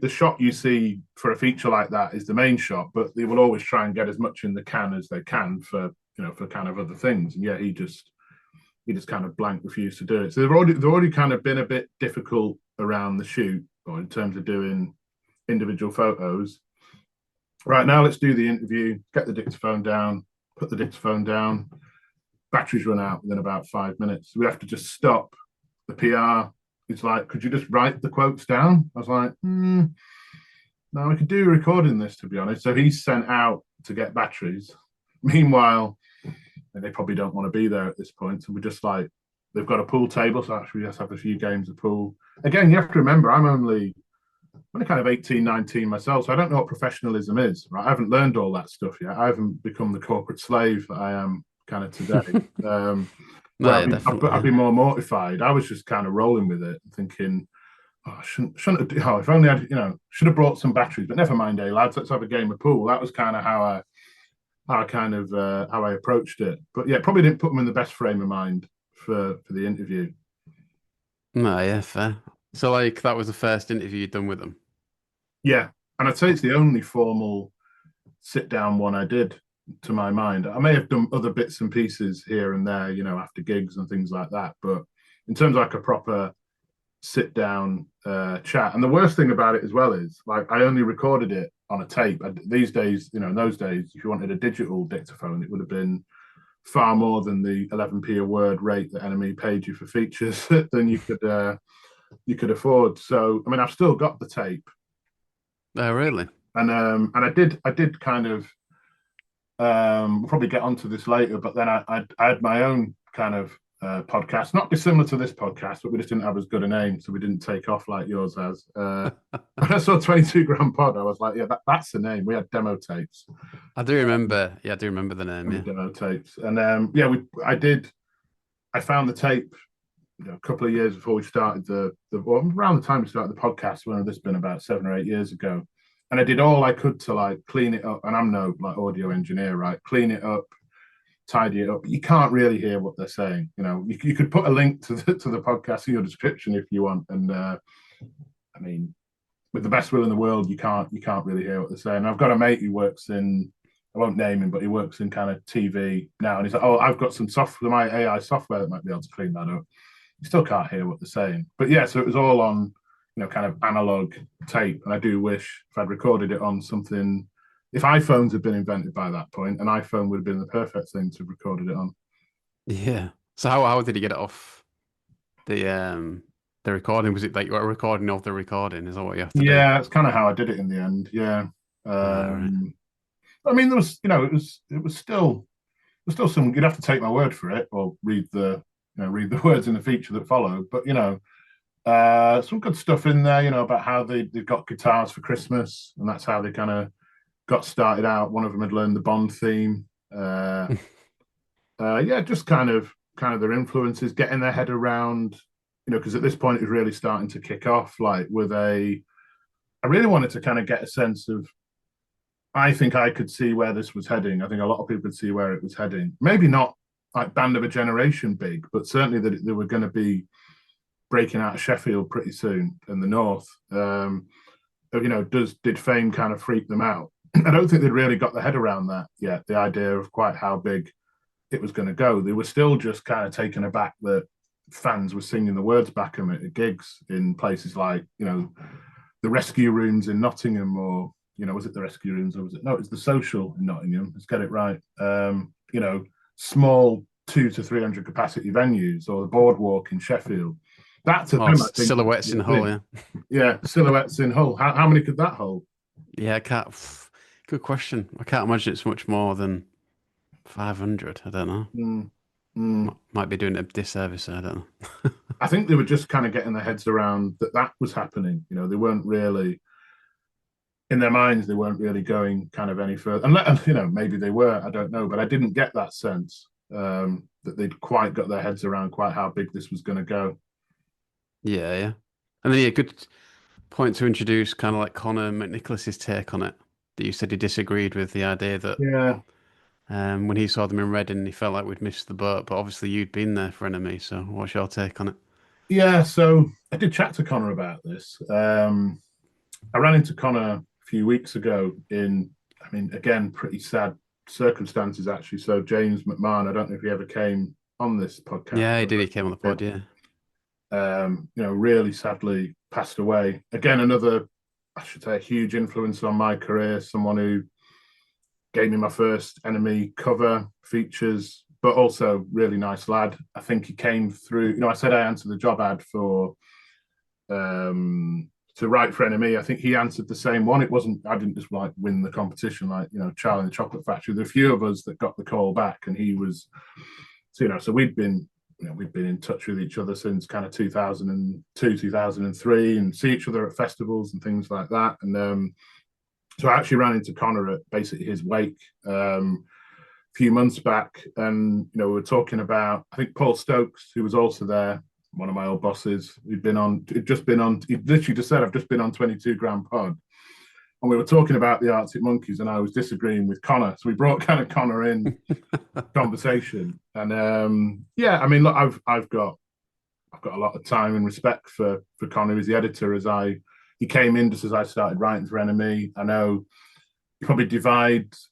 shot you see for a feature like that is the main shot, but they will always try and get as much in the can as they can for for kind of other things. And yeah, he just kind of blank refused to do it. So they've already kind of been a bit difficult around the shoot or in terms of doing individual photos. Right, now let's do the interview, get the dictaphone down, put the dictaphone down. Batteries run out within about 5 minutes. We have to just stop. The PR is like, could you just write the quotes down? I was like, no, we could do recording this, to be honest. So he's sent out to get batteries. Meanwhile, they probably don't want to be there at this point. So we're just like, they've got a pool table. So actually, we just have a few games of pool. Again, you have to remember, I'm only kind of 18, 19 myself. So I don't know what professionalism is, right? I haven't learned all that stuff yet. I haven't become the corporate slave that I am kind of today. No, Where yeah, definitely. I'd be more mortified. I was just kind of rolling with it, thinking, oh, I shouldn't have, oh, if only I'd, should have brought some batteries, but never mind, lads, let's have a game of pool. That was kind of how I approached it. But yeah, probably didn't put them in the best frame of mind for the interview. No, yeah, fair. So like that was the first interview you'd done with them. Yeah, and I'd say it's the only formal sit down one I did to my mind. I may have done other bits and pieces here and there, after gigs and things like that. But in terms of like a proper sit down chat. And the worst thing about it as well is like I only recorded it on a tape. These days, in those days, if you wanted a digital dictaphone, it would have been far more than the 11p a word rate that NME paid you for features than you could afford. So I mean, I've still got the tape, Oh, really? and I did kind of we'll probably get onto this later, but then I had my own kind of podcast, not dissimilar to this podcast, but we just didn't have as good a name, so we didn't take off like yours has. When I saw 22 Gram Pod, I was like, yeah, that's the name. We had demo tapes. I do remember. Yeah, I do remember the name. Yeah. Demo tapes, and yeah, I found the tape a couple of years before we started well, around the time we started the podcast, when this been about 7 or 8 years ago. And I did all I could to like clean it up. And I'm no like audio engineer, right? Clean it up, tidy it up. But you can't really hear what they're saying. You could put a link to the podcast in your description if you want. And I mean, with the best will in the world, you can't really hear what they're saying. I've got a mate who works in, I won't name him, but he works in kind of TV now, and he's like, "Oh, I've got some software, my AI software that might be able to clean that up." You still can't hear what they're saying, but yeah. So it was all on, kind of analog tape, and I do wish if I'd recorded it on something. If iPhones had been invented by that point, an iPhone would have been the perfect thing to have recorded it on. Yeah. So how did he get it off the recording? Was it like a recording of the recording? Is that what you have to do? Yeah, that's kind of how I did it in the end. Yeah. Ah, right. I mean, there was, it was still some. You'd have to take my word for it, or read the words in the feature that followed. But some good stuff in there. About how they got guitars for Christmas, and that's how they kind of got started out. One of them had learned the Bond theme. Yeah, just kind of their influences, getting their head around. Because at this point it was really starting to kick off. Like I really wanted to kind of get a sense of. I think I could see where this was heading. I think a lot of people could see where it was heading. Maybe not like Band of a Generation big, but certainly that they were going to be breaking out of Sheffield pretty soon in the north. Did fame kind of freak them out? I don't think they'd really got their head around that yet. The idea of quite how big it was going to go. They were still just kind of taken aback that fans were singing the words back at them at gigs in places like the Rescue Rooms in Nottingham, or was it the Rescue Rooms, or was it, no, it was the Social in Nottingham. Let's get it right. Small 200 to 300 capacity venues, or the Boardwalk in Sheffield. That to them, I think, Silhouettes in Hull, yeah. Yeah, Silhouettes in Hull. How many could that hold? Yeah, I can't. Good question. I can't imagine it's much more than 500. I don't know. Mm, mm. Might be doing a disservice. I don't know. I think they were just kind of getting their heads around that was happening. They weren't really, in their minds, they weren't really going kind of any further. And maybe they were, I don't know, but I didn't get that sense that they'd quite got their heads around quite how big this was going to go. Yeah, yeah. And then, yeah, good point to introduce kind of like Connor McNicholas's take on it. That you said he disagreed with the idea that Yeah. when he saw them in Reading, he felt like we'd missed the boat. But obviously, you'd been there for NME. So, what's your take on it? Yeah, so I did chat to Connor about this. I ran into Connor a few weeks ago again, pretty sad circumstances, actually. So James McMahon, I don't know if he ever came on this podcast. Yeah, he did. He came on the pod, yeah. Really sadly passed away. Again, another, I should say, a huge influence on my career. Someone who gave me my first NME cover features, but also really nice lad. I think he came through. I said I answered the job ad for to write for NME. I think he answered the same one. I didn't just like win the competition like Charlie and the Chocolate Factory. There were a few of us that got the call back, and he was. So we'd been in touch with each other since kind of 2002, 2003, and see each other at festivals and things like that. And so I actually ran into Connor at basically his wake a few months back, and we were talking about, I think, Paul Stokes, who was also there, one of my old bosses. He literally just said, I've just been on 22 Gram Pod. And we were talking about the Arctic Monkeys, and I was disagreeing with Connor. So we brought kind of Connor in conversation. And yeah, I mean, look, I've got a lot of time and respect for Connor, who's the editor. He came in just as I started writing for NME. I know he probably divides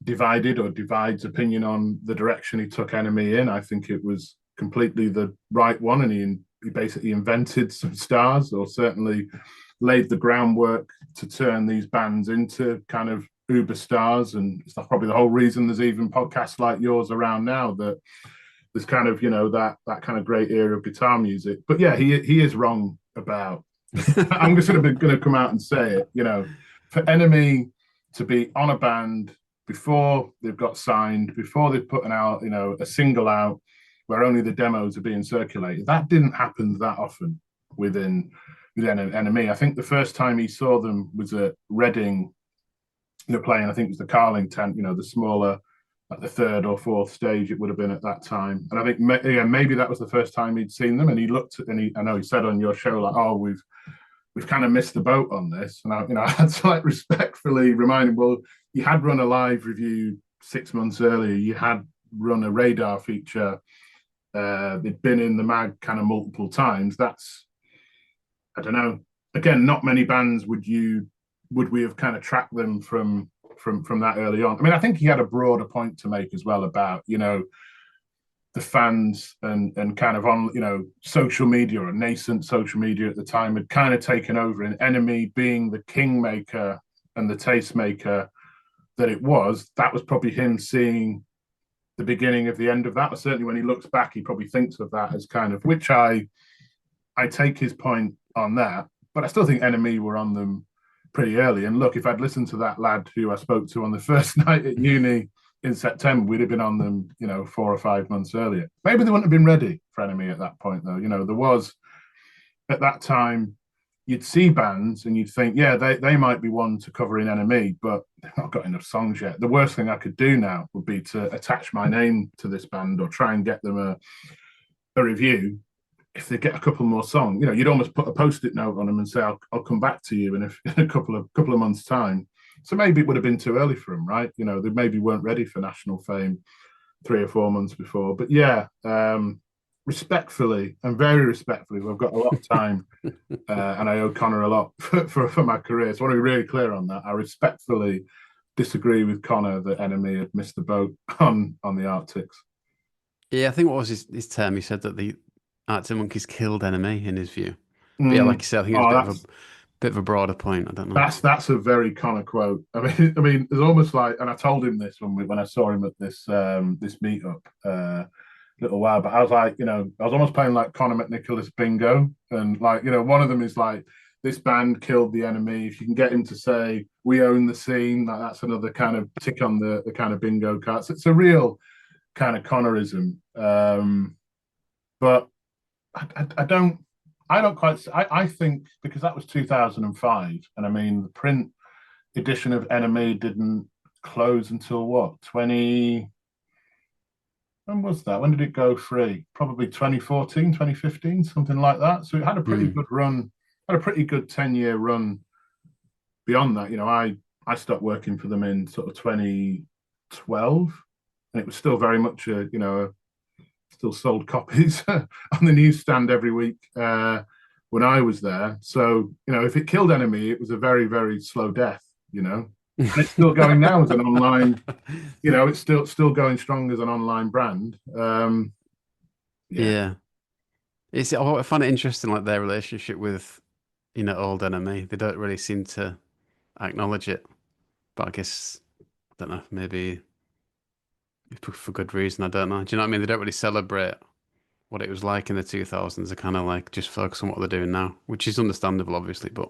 opinion on the direction he took NME in. I think it was completely the right one, and he basically invented some stars, or certainly laid the groundwork to turn these bands into kind of uber stars. And it's probably the whole reason there's even podcasts like yours around now, that there's kind of, that kind of great era of guitar music. But yeah, he is wrong about. I'm just going to come out and say it. For NME to be on a band before they've got signed, before they've put out, a single out where only the demos are being circulated, that didn't happen that often within NME. I think the first time he saw them was at Reading, playing, I think it was the Carling tent, the smaller, like the third or fourth stage it would have been at that time. And I think maybe that was the first time he'd seen them. And he looked at, I know he said on your show, like, oh, we've kind of missed the boat on this. And I had to like respectfully remind him, well, you had run a live review 6 months earlier. You had run a radar feature. They'd been in the mag kind of multiple times. That's, I don't know. Again, not many bands would we have kind of tracked them from that early on. I mean, I think he had a broader point to make as well about, the fans and kind of on, social media, or nascent social media at the time, had kind of taken over, and NME being the kingmaker and the tastemaker that it was. That was probably him seeing the beginning of the end of that. Or certainly when he looks back, he probably thinks of that as kind of, which I take his point on that, but I still think NME were on them pretty early. And look, if I'd listened to that lad who I spoke to on the first night at uni in September, we'd have been on them, 4 or 5 months earlier. Maybe they wouldn't have been ready for NME at that point, though. There was, at that time, you'd see bands and you'd think, yeah, they might be one to cover in NME, but they've not got enough songs yet. The worst thing I could do now would be to attach my name to this band or try and get them a review. If they get a couple more songs, you'd almost put a post-it note on them and say, I'll come back to you in a couple of months' time. So maybe it would have been too early for them, right? They maybe weren't ready for national fame 3 or 4 months before. But yeah, respectfully, and very respectfully, we've got a lot of time, and I owe Connor a lot for my career. So I want to be really clear on that. I respectfully disagree with Connor that NME had missed the boat on the Arctics. Yeah, I think what was his term? He said that the Arctic Monkeys killed NME in his view. But yeah, like you said, I think it's bit of a broader point. I don't know. That's a very Connor quote. I mean, it's almost like, and I told him this when I saw him at this meetup a little while. But I was like, I was almost playing like Connor McNicholas bingo, and like, one of them is like, this band killed the NME. If you can get him to say we own the scene, that's another kind of tick on the kind of bingo cards. It's a real kind of Connorism, but I don't quite. I think because that was 2005, and I mean the print edition of NME didn't close until what, 20? When was that? When did it go free? Probably 2014, 2015, something like that. So it had a pretty good run, had a pretty good 10-year run beyond that. I stopped working for them in sort of 2012, and it was still very much still sold copies on the newsstand every week when I was there. So, if it killed NME, it was a very, very slow death, and it's still going now as an online, it's still going strong as an online brand. Yeah. I find it interesting, like their relationship with, old NME. They don't really seem to acknowledge it. But I guess, I don't know, maybe for good reason. I don't know. Do you know what I mean? They don't really celebrate what it was like in the 2000s. They kind of like just focus on what they're doing now, which is understandable, obviously, but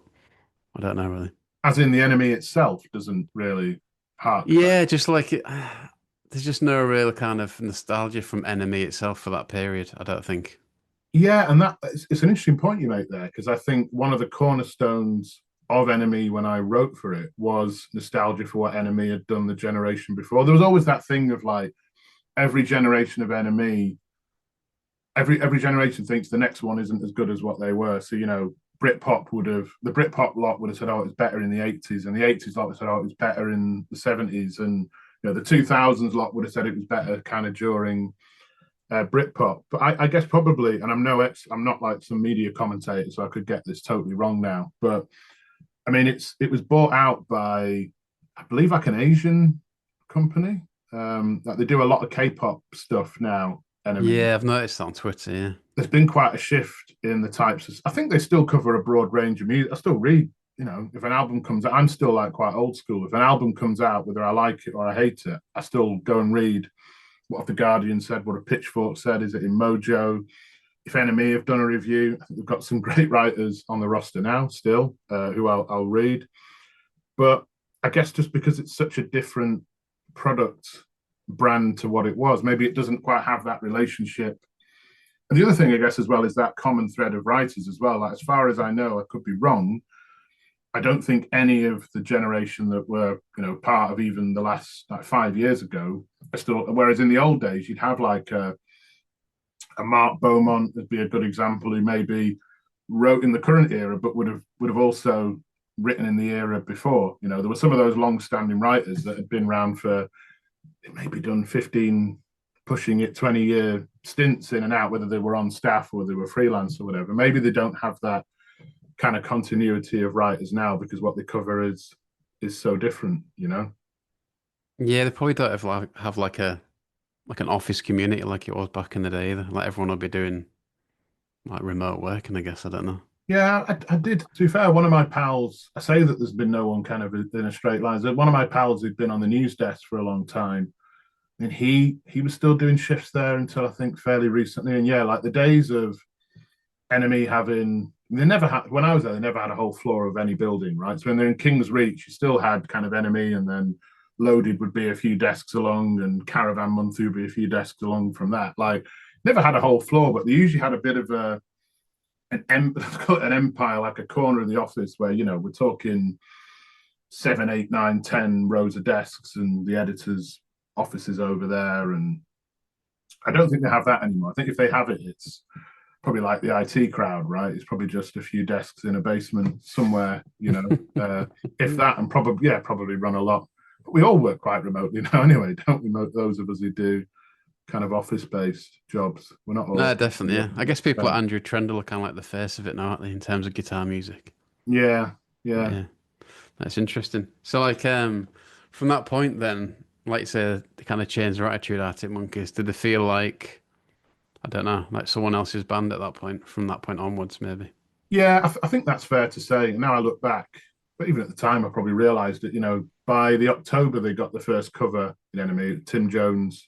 I don't know really. As in the NME itself doesn't really hark. Yeah, just like there's just no real kind of nostalgia from NME itself for that period, I don't think. Yeah, and it's an interesting point you make there, because I think one of the cornerstones of NME when I wrote for it was nostalgia for what NME had done the generation before. There was always that thing of like every generation of NME, every generation thinks the next one isn't as good as what they were. So the Britpop lot would have said, oh, it's better in the 80s, and the 80s lot would have said, oh, it was better in the 70s, and the 2000s lot would have said it was better kind of during Britpop. But I guess probably, and I'm not like some media commentator, so I could get this totally wrong now. But I mean, it was bought out by, I believe, like an Asian company. Like they do a lot of K-pop stuff now. NME. Yeah, I've noticed that on Twitter, yeah. there's been quite a shift in the types of. I think they still cover a broad range of music. I still read. If an album comes out, I'm still like quite old school. If an album comes out, whether I like it or I hate it, I still go and read what have the Guardian said, what a Pitchfork said, is it in Mojo? If NME have done a review, I think we've got some great writers on the roster now still, who I'll read. But I guess just because it's such a different product brand to what it was, maybe it doesn't quite have that relationship. And the other thing, I guess, as well, is that common thread of writers as well. Like, as far as I know, I could be wrong. I don't think any of the generation that were, part of even the last like 5 years ago are still. Whereas in the old days, you'd have like a Mark Beaumont would be a good example, who maybe wrote in the current era, but would have also written in the era before. There were some of those long-standing writers that had been around for maybe done 15, pushing it 20-year stints in and out, whether they were on staff or they were freelance or whatever. Maybe they don't have that kind of continuity of writers now because what they cover is so different. Yeah, they probably don't have like an office community like it was back in the day either. Like everyone will be doing like remote working, I guess. I don't know. Yeah, I did. To be fair, one of my pals, I say that there's been no one kind of in a straight line. One of my pals who'd been on the news desk for a long time, and he was still doing shifts there until I think fairly recently. And yeah, like the days of NME having, they never had, when I was there, they never had a whole floor of any building, right? So when they're in King's Reach, you still had kind of NME, and then Loaded would be a few desks along, and Caravan Monthly would be a few desks along from that. Like, never had a whole floor, but they usually had a bit of an empire, like a corner of the office where, we're talking 7, 8, 9, 10 rows of desks, and the editors' offices over there. And I don't think they have that anymore. I think if they have it, it's probably like the IT crowd, right? It's probably just a few desks in a basement somewhere, if that, and probably run a lot. But we all work quite remotely now anyway, don't we? Those of us who do kind of office-based jobs, we're not all. No, definitely, yeah. I guess people like Andrew Trendle are kind of like the face of it now, aren't they, in terms of guitar music? Yeah, But yeah. yeah, that's interesting. So like from that point then, like you say, they kind of changed their attitude, Arctic Monkeys. Did they feel like, I don't know, like someone else's band at that point, from that point onwards, maybe? Yeah, I think that's fair to say. Now I look back, but even at the time, I probably realised that, by the October they got the first cover in NME. Tim Jones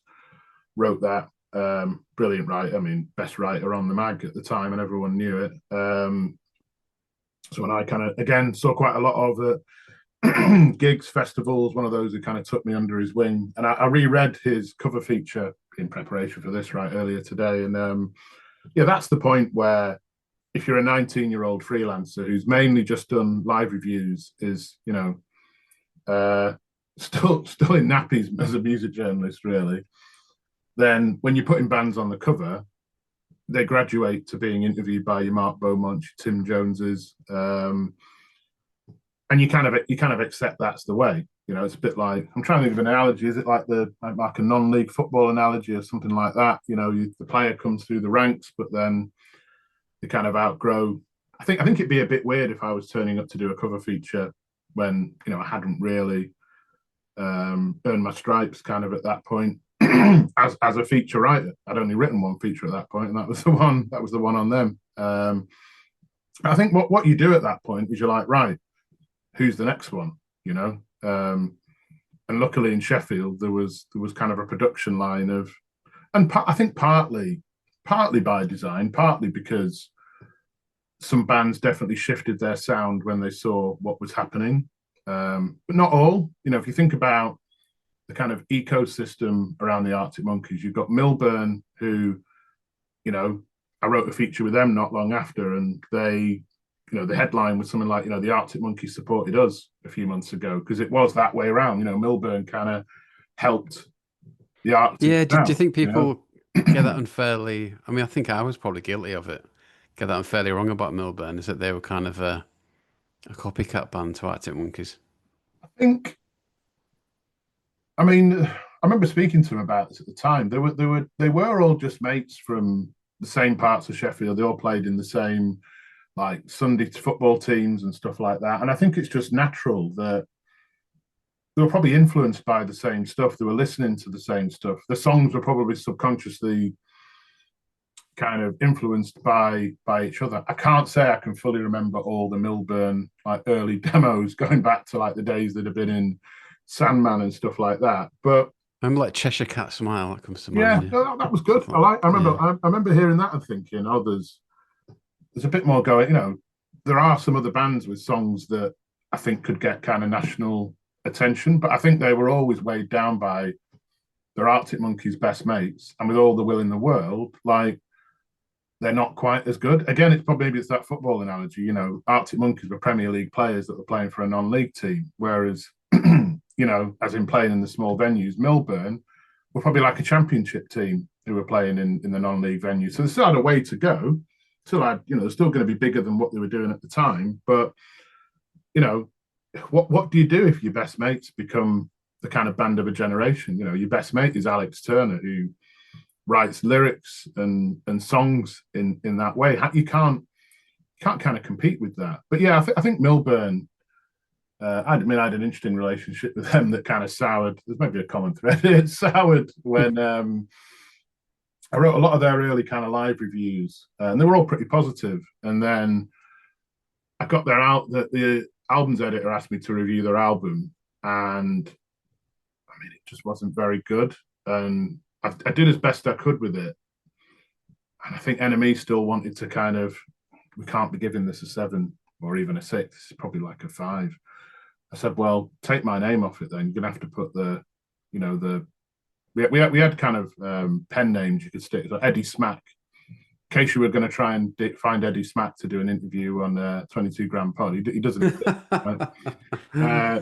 wrote that. Brilliant writer. I mean, best writer on the mag at the time, and everyone knew it. So when I kind of, again, saw quite a lot of gigs, festivals, one of those who kind of took me under his wing. And I reread his cover feature in preparation for this right earlier today. And yeah, that's the point where if you're a 19-year-old freelancer who's mainly just done live reviews, is, still in nappies as a music journalist, really, then when you're putting bands on the cover, they graduate to being interviewed by your Mark Beaumont, your Tim Joneses, and you kind of accept that's the way. It's a bit like, I'm trying to think of an analogy. Is it like a non-league football analogy or something like that? The player comes through the ranks, but then they kind of outgrow. I think it'd be a bit weird if I was turning up to do a cover feature when I hadn't really earned my stripes kind of at that point. as a feature writer, I'd only written one feature at that point, and that was the one on them. I think what you do at that point is you're like, right, who's the next one? And luckily in Sheffield there was kind of a production line of, and I think partly by design, partly because some bands definitely shifted their sound when they saw what was happening, but not all. If you think about the kind of ecosystem around the Arctic Monkeys, you've got Milburn, who, I wrote a feature with them not long after, and they, the headline was something like, the Arctic Monkeys supported us a few months ago, because it was that way around. Milburn kind of helped the Arctic Yeah, do you out. think people get that unfairly? I mean, I think I was probably guilty of it. Get that unfairly wrong about Milburn, is that they were kind of a copycat band to Arctic Monkeys. I think, I mean, I remember speaking to them about this at the time. They were all just mates from the same parts of Sheffield. They all played in the same like Sunday football teams and stuff like that. And I think it's just natural that they were probably influenced by the same stuff. They were listening to the same stuff. The songs were probably subconsciously kind of influenced by each other. I can't say I can fully remember all the Milburn like early demos going back to like the days that have been in Sandman and stuff like that. But I'm like Cheshire Cat Smile that comes to yeah, mind. Yeah, no, that was good. stuff like I remember. yeah. I remember hearing that and thinking, oh, there's a bit more going. There are some other bands with songs that I think could get kind of national attention, but I think they were always weighed down by their Arctic Monkeys' best mates, and with all the will in the world, like they're not quite as good. Again, maybe it's that football analogy. Arctic Monkeys were Premier League players that were playing for a non-league team, whereas as in playing in the small venues, Milburn were probably like a championship team who were playing in the non-league venue. So they still had a way to go. They're still going to be bigger than what they were doing at the time. But what do you do if your best mates become the kind of band of a generation? Your best mate is Alex Turner, who writes lyrics and songs in that way. You can't kind of compete with that. But yeah, I think Milburn. I had an interesting relationship with them that kind of soured. There's maybe a common thread. It soured when I wrote a lot of their early kind of live reviews, and they were all pretty positive. And then I got the albums editor asked me to review their album, and it just wasn't very good. And I did as best I could with it. And I think NME still wanted to kind of, we can't be giving this a 7 or even a 6. It's probably like a 5. I said, well, take my name off it then. You're going to have to put we had kind of pen names you could stick. So Eddie Smack. In case you were going to try and find Eddie Smack to do an interview on 22 Grand Pod, he doesn't. Right?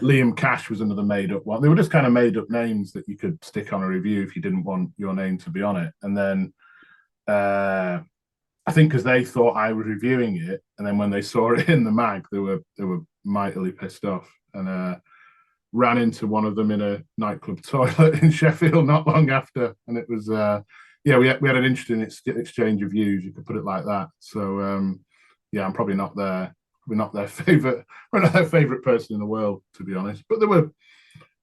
Liam Cash was another made up one. They were just kind of made up names that you could stick on a review if you didn't want your name to be on it. And then I think because they thought I was reviewing it, and then when they saw it in the mag, they were mightily pissed off and ran into one of them in a nightclub toilet in Sheffield not long after, and it was we had an interesting exchange of views. You could put it like that. So I'm probably not their favorite. We're not their favorite person in the world, to be honest. But they were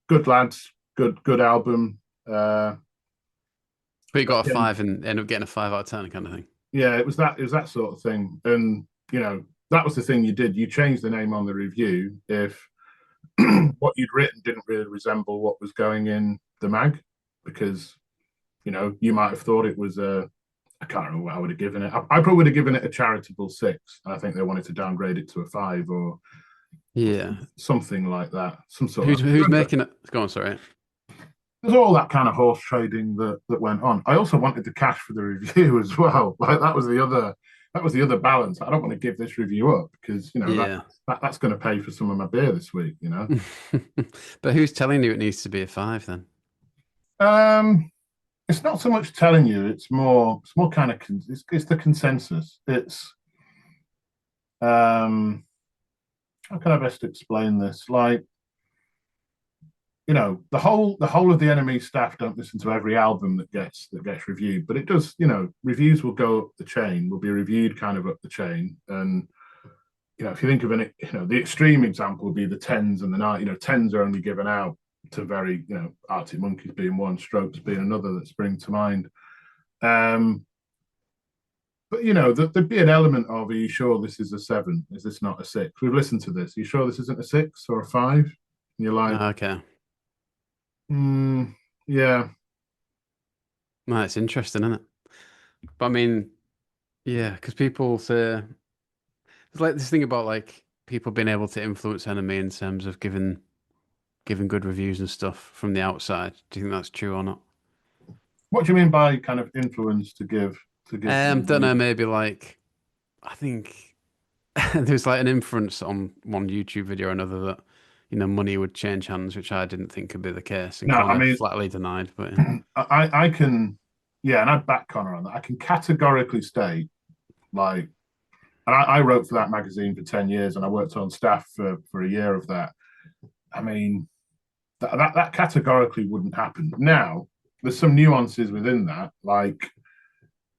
good lads, good album. But you got a 5 and end up getting a 5 out of 10 kind of thing. Yeah, it was that sort of thing, and that was the thing you did. You changed the name on the review if what you'd written didn't really resemble what was going in the mag, because you might have thought it was I can't remember what I would have given it. I probably would have given it a charitable 6, and I think they wanted to downgrade it to a 5 or something like that. Some sort who's making it? Go on, sorry. There's all that kind of horse trading that went on. I also wanted the cash for the review as well. Like that was the other balance. I don't want to give this review up because that's going to pay for some of my beer this week. But who's telling you it needs to be a 5 then? It's not so much telling you. It's more kind of it's the consensus. It's how can I best explain this? Like, the whole of the NME staff don't listen to every album that gets reviewed, but it does. Reviews will go up the chain, will be reviewed kind of up the chain, and if you think of it, the extreme example would be the 10s and the 9. 10s are only given out to very, Arctic Monkeys being one, Strokes being another that spring to mind. But there'd be an element of, are you sure this is a 7? Is this not a 6? We've listened to this. Are you sure this isn't a 6 or a 5? And you're like, okay. Yeah. No, it's interesting, isn't it? But I mean, yeah, because people say it's like this thing about like people being able to influence NME in terms of giving good reviews and stuff from the outside. Do you think that's true or not? What do you mean by kind of influence to give? Don't know. Maybe like I think there's like an inference on one YouTube video or another that money would change hands, which I didn't think could be the case, and No, Connor flatly denied. But I can, and I'd back Connor on that. I can categorically state, like, and I wrote for that magazine for 10 years, and I worked on staff for a year of that. I mean, that categorically wouldn't happen. Now, there's some nuances within that, like,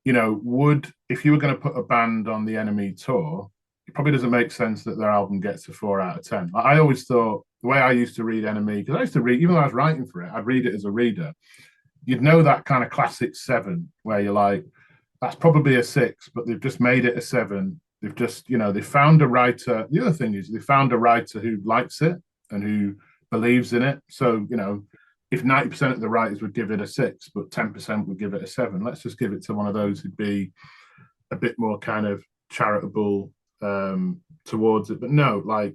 if you were going to put a band on the NME tour, it probably doesn't make sense that their album gets a 4 out of 10. I always thought the way I used to read NME, because I used to read, even though I was writing for it, I'd read it as a reader. You'd know that kind of classic 7 where you're like, that's probably a six, but they've just made it a seven. They've just, they found a writer. The other thing is they found a writer who likes it and who believes in it. So, if 90% of the writers would give it a six, but 10% would give it a seven, let's just give it to one of those who'd be a bit more kind of charitable towards it. But no, like,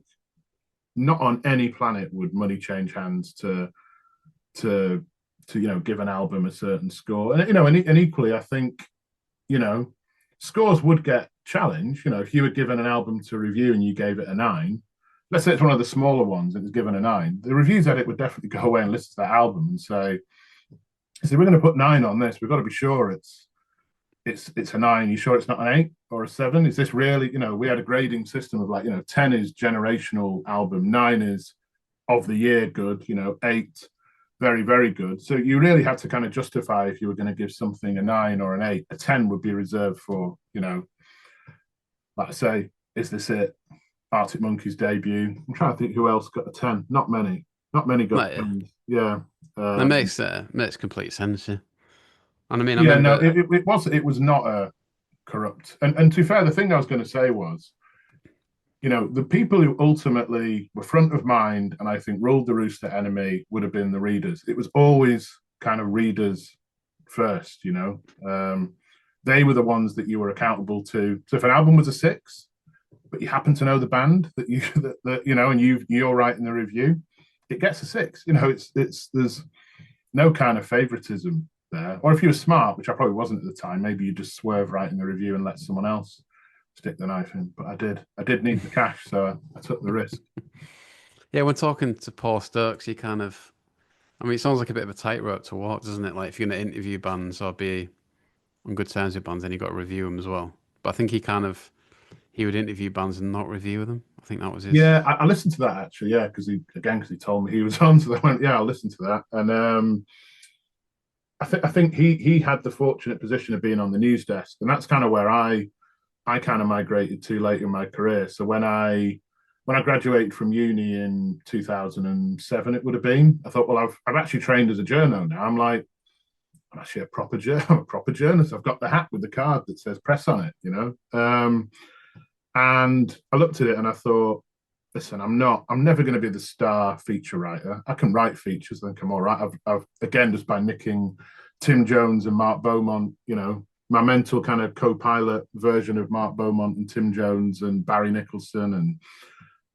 not on any planet would money change hands to give an album a certain score. And equally, I think scores would get challenged. If you were given an album to review and you gave it a nine, let's say it's one of the smaller ones and it's given a nine, the reviews edit would definitely go away and listen to that album and say, we're going to put nine on this. We've got to be sure it's a nine. You sure it's not an eight or a seven? Is this really, we had a grading system of like, 10 is generational album, nine is of the year good, eight, very, very good. So you really had to kind of justify if you were going to give something a nine or an eight. A 10 would be reserved for, like I say, is this it? Arctic Monkeys debut. I'm trying to think who else got a 10. Not many. Not many got Like, yeah, 10s. Yeah. that makes complete sense. Yeah. And I mean, I Yeah, no, remember, it was not a corrupt. And to be fair, the thing I was going to say was, the people who ultimately were front of mind and I think ruled the roost at NME would have been the readers. It was always kind of readers first, they were the ones that you were accountable to. So if an album was a six, but you happen to know the band that you that and you're writing the review, it gets a six. It's there's no kind of favoritism there. Or if you were smart, which I probably wasn't at the time, maybe you just swerve writing the review and let someone else stick the knife in. But I did need the cash, so I took the risk. yeah, when talking to Paul Stokes, he kind of, I mean, it sounds like a bit of a tightrope to walk, doesn't it? Like if you're going to interview bands or be on good terms with bands, then you got to review them as well. But I think he would interview bands and not review them. I think that was his. Yeah, I listened to that actually. Yeah, because he told me he was on, so I went, yeah, I'll listen to that. And I think he had the fortunate position of being on the news desk, and that's kind of where I kind of migrated to later in my career. So when I graduated from uni in 2007, it would have been. I thought, well, I've actually trained as a journo now. I'm actually I'm a proper journalist. I've got the hat with the card that says press on it. And I looked at it and I thought, listen, I'm never going to be the star feature writer. I can write features. I think I'm all right. I've again, just by nicking Tim Jones and Mark Beaumont, my mental kind of co-pilot version of Mark Beaumont and Tim Jones and Barry Nicholson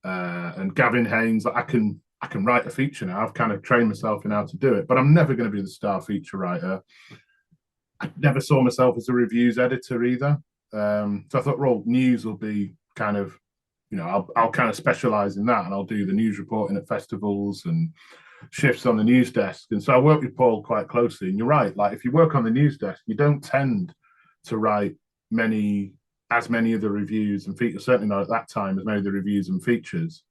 and Gavin Haynes. I can write a feature now. I've kind of trained myself in how to do it, but I'm never going to be the star feature writer. I never saw myself as a reviews editor either. So I thought, well, news will be kind of, I'll kind of specialize in that and I'll do the news reporting at festivals and shifts on the news desk. And so I work with Paul quite closely. And you're right, like if you work on the news desk, you don't tend to write as many of the reviews and features, certainly not at that time, as many of the reviews and features.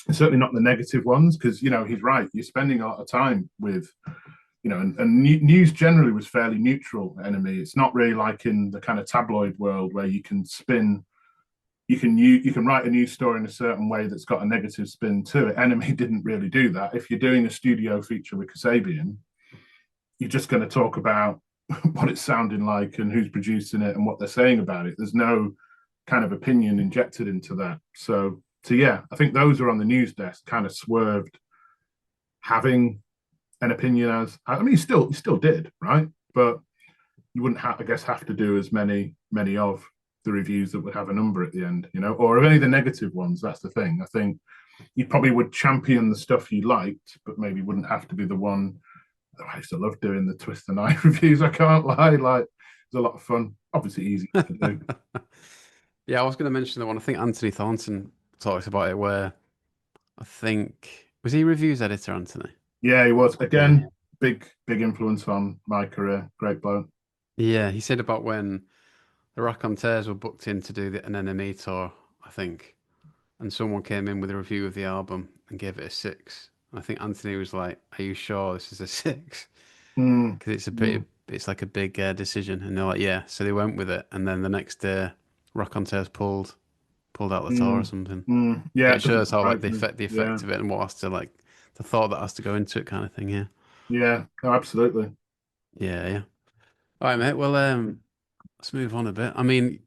And certainly not the negative ones, because, he's right. You're spending a lot of time with and news generally was fairly neutral at NME. It's not really like in the kind of tabloid world where you can spin, you can write a news story in a certain way that's got a negative spin to it. NME didn't really do that. If you're doing a studio feature with Kasabian, you're just going to talk about what it's sounding like and who's producing it and what they're saying about it. There's no kind of opinion injected into that. So yeah, I think those are on the news desk kind of swerved having an opinion as you still did, right? But you wouldn't have, I guess, have to do as many of the reviews that would have a number at the end, or of any of the negative ones. That's the thing. I think you probably would champion the stuff you liked, but maybe wouldn't have to be the one. I used to love doing the twist the knife reviews. I can't lie, like it's a lot of fun. Obviously easy to do. Yeah, I was going to mention the one. I think Anthony Thornton talks about it, where I think was he reviews editor, Anthony? Yeah, he was Yeah. again big influence on my career. Great bloke. Yeah, he said about when the Raconteurs were booked in to do an NME tour, I think, and someone came in with a review of the album and gave it a six. I think Anthony was like, "Are you sure this is a six?" Mm, Because mm, it's like a big decision, and they're like, "Yeah." So they went with it, and then the next day, Raconteurs pulled out the tour or mm, something. yeah, But it it doesn't shows how like surprise me. the Yeah, effect of it and what has to like the thought that has to go into it, kind of thing. Yeah, yeah, no, absolutely. yeah, yeah. All right, mate. Well, let's move on a bit. I mean,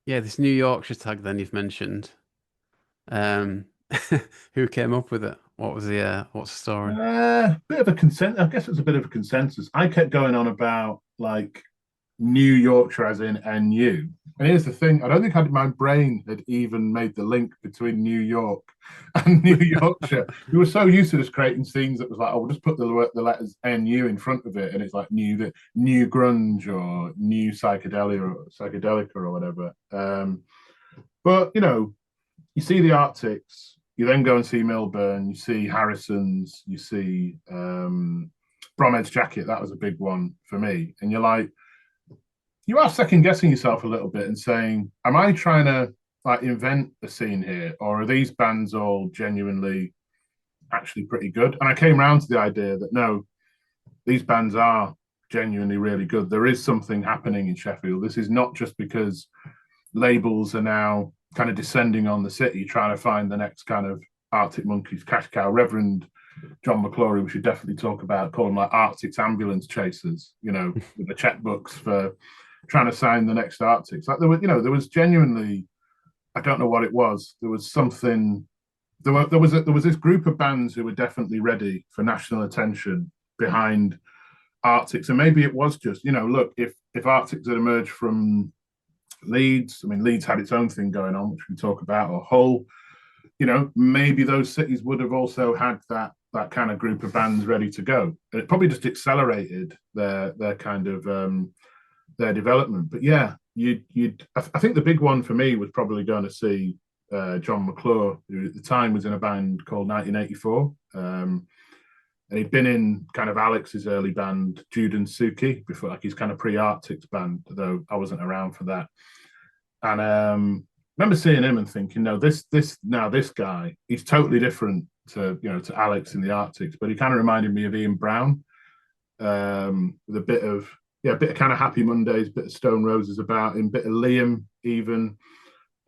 yeah, this New Yorkshire tag then you've mentioned. Um, who came up with it? What was the what's the story? Bit of a consent. I guess it's a bit of a consensus. I kept going on about like New Yorkshire as in NU. And here's the thing: I don't think my brain had even made the link between New York and New Yorkshire. We were so used to just creating scenes that was like, oh, we'll just put the letters NU in front of it, and it's like new grunge or new psychedelic or whatever. But you see the Arctics, you then go and see Milburn, you see Harrison's, you see Bromhead's Jacket. That was a big one for me. And you're like, you are second guessing yourself a little bit and saying, am I trying to like invent a scene here, or are these bands all genuinely actually pretty good? And I came around to the idea that no, these bands are genuinely really good. There is something happening in Sheffield. This is not just because labels are now kind of descending on the city, trying to find the next kind of Arctic Monkeys cash cow. Reverend John McClory, we should definitely talk about, call them like Arctic's ambulance chasers, with the checkbooks for trying to sign the next Arctics. Like there was genuinely, I don't know what it was. There was something. There was this group of bands who were definitely ready for national attention behind Arctics, and maybe it was just look, if Arctics had emerged from Leeds, I mean Leeds had its own thing going on, which we talk about, or Hull, maybe those cities would have also had that kind of group of bands ready to go, and it probably just accelerated their kind of their development. But yeah, I think the big one for me was probably going to see John McClure, who at the time was in a band called 1984. And he'd been in kind of Alex's early band, Jude and Suki, before, like his kind of pre-Arctics band, though I wasn't around for that. And remember seeing him and thinking, no, this guy, he's totally different to Alex in the Arctics, but he kind of reminded me of Ian Brown, with a bit of kind of Happy Mondays, bit of Stone Roses about him, bit of Liam even.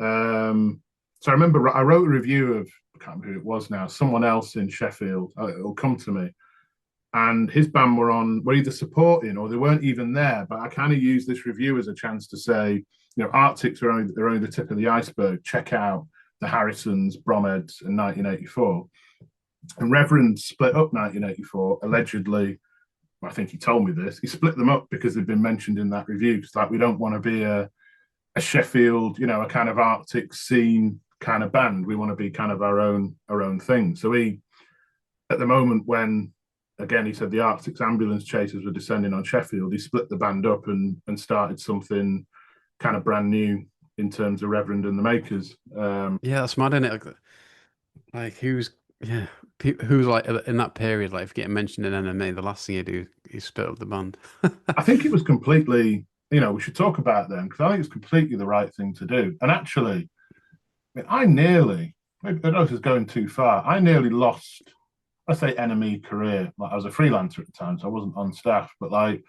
So I remember I wrote a review of, I can't remember who it was now, someone else in Sheffield. It'll come to me. And his band were either supporting or they weren't even there. But I kind of used this review as a chance to say, Arctics are only the tip of the iceberg. Check out the Harrisons, Bromheads, and 1984. And Reverend split up 1984, allegedly. I think he told me this. He split them up because they've been mentioned in that review. It's like, we don't want to be a Sheffield, a kind of Arctic scene kind of band. We want to be kind of our own thing. So he, at the moment when, again, he said the Arctic's ambulance chasers were descending on Sheffield, he split the band up and started something kind of brand new in terms of Reverend and the Makers. Yeah, that's mad, isn't it? Like who's yeah, who's like in that period, like if getting mentioned in NME, the last thing you do is split up the band. I think it was completely, we should talk about them because I think it's completely the right thing to do. And actually, I nearly, I don't know if it's going too far, I nearly lost, let's say, NME career. Like I was a freelancer at the time, so I wasn't on staff, but like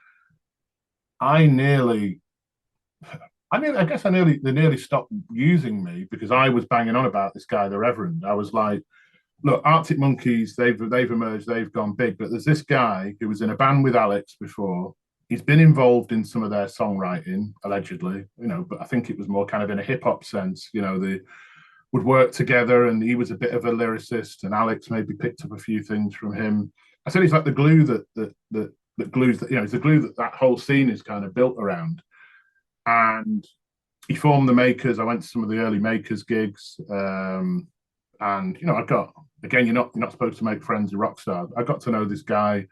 I nearly, they nearly stopped using me because I was banging on about this guy, the Reverend. I was like, look, Arctic Monkeys, they've emerged, they've gone big, but there's this guy who was in a band with Alex before. He's been involved in some of their songwriting, allegedly, but I think it was more kind of in a hip hop sense. They would work together, and he was a bit of a lyricist, and Alex maybe picked up a few things from him. I said he's like the glue that glues that, it's the glue that whole scene is kind of built around. And he formed the Makers. I went to some of the early Makers gigs, and I got, again, you're not supposed to make friends with rock stars. I got to know this guy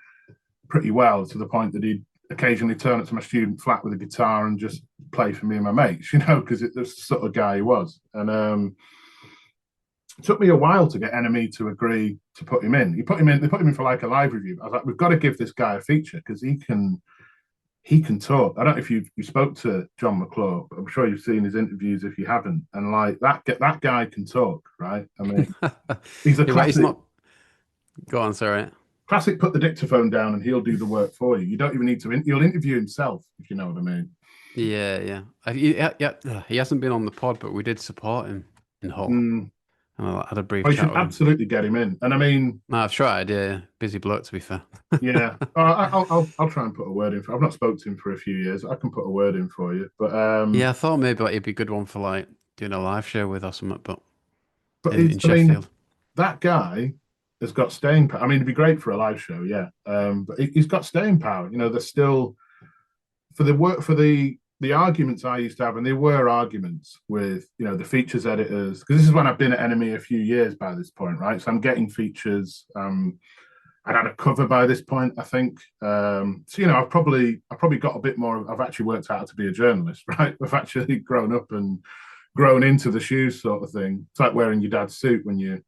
pretty well, to the point that he'd occasionally turn up to my student flat with a guitar and just play for me and my mates, because it was the sort of guy he was. And it took me a while to get NME to agree to put him in. They put him in for like a live review. I was like, we've got to give this guy a feature because he can talk. I don't know if you spoke to John McClure, but I'm sure you've seen his interviews if you haven't. And like that guy can talk, right? I mean, he's a Yeah, but classic. he's not. Go on, sorry. Classic, put the dictaphone down and he'll do the work for you. You don't even need to. He'll interview himself, if you know what I mean. Yeah, yeah. He hasn't been on the pod, but we did support him in Hull. Mm. And I had a brief Oh, you chat should with him. absolutely get him in. And I mean, No, I've tried. Yeah, yeah. Busy bloke to be fair. yeah, I'll try and put a word in. I've not spoken to him for a few years. I can put a word in for you. Yeah, I thought maybe like, he'd be a good one for like doing a live show with or something, but but in I mean, Sheffield. that guy has got staying power. I mean, it'd be great for a live show, yeah. But he's got staying power. You know, there's still for the work for the arguments I used to have, and there were arguments with the features editors because this is when I've been at NME a few years by this point, right? So I'm getting features. I'd had a cover by this point, I think. So I've probably got a bit more. I've actually worked out to be a journalist, right? I've actually grown up and grown into the shoes sort of thing. It's like wearing your dad's suit when you're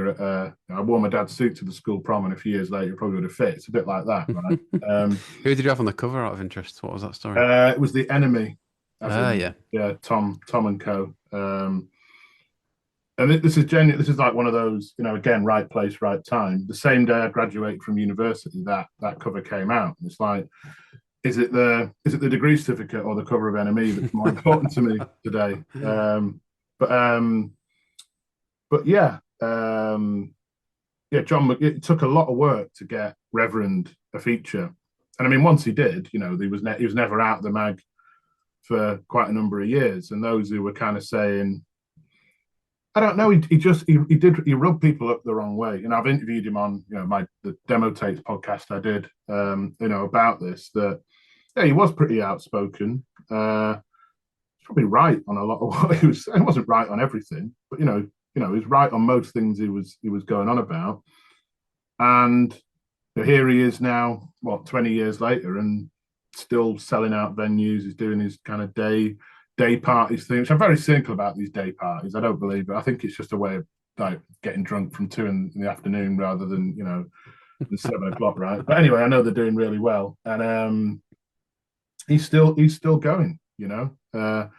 at. I wore my dad's suit to the school prom, and a few years later, it probably would have fit. It's a bit like that, right? Who did you have on the cover out of interest? What was that story? It was the enemy, as Ah, in yeah. yeah, Tom and Co. And this is genuine. This is like one of those, again, right place, right time. The same day I graduated from university, that cover came out. It's like, is it the degree certificate or the cover of NME that's more important to me today? But but yeah, yeah, John. It took a lot of work to get Reverend a feature, and I mean, once he did, he was never out of the mag for quite a number of years. And those who were kind of saying, I don't know, he rubbed people up the wrong way. And I've interviewed him on the Demo Tapes podcast I did, about this. That yeah, he was pretty outspoken. He's probably right on a lot of what he was saying. He wasn't right on everything, but he's right on most things he was going on about. And here he is now, what, 20 years later, and still selling out venues. He's doing his kind of day parties thing, which I'm very cynical about these day parties. I don't believe it. I think it's just a way of like getting drunk from 2 in the afternoon rather than than 7 o'clock, right? But anyway, I know they're doing really well, and he's still going, But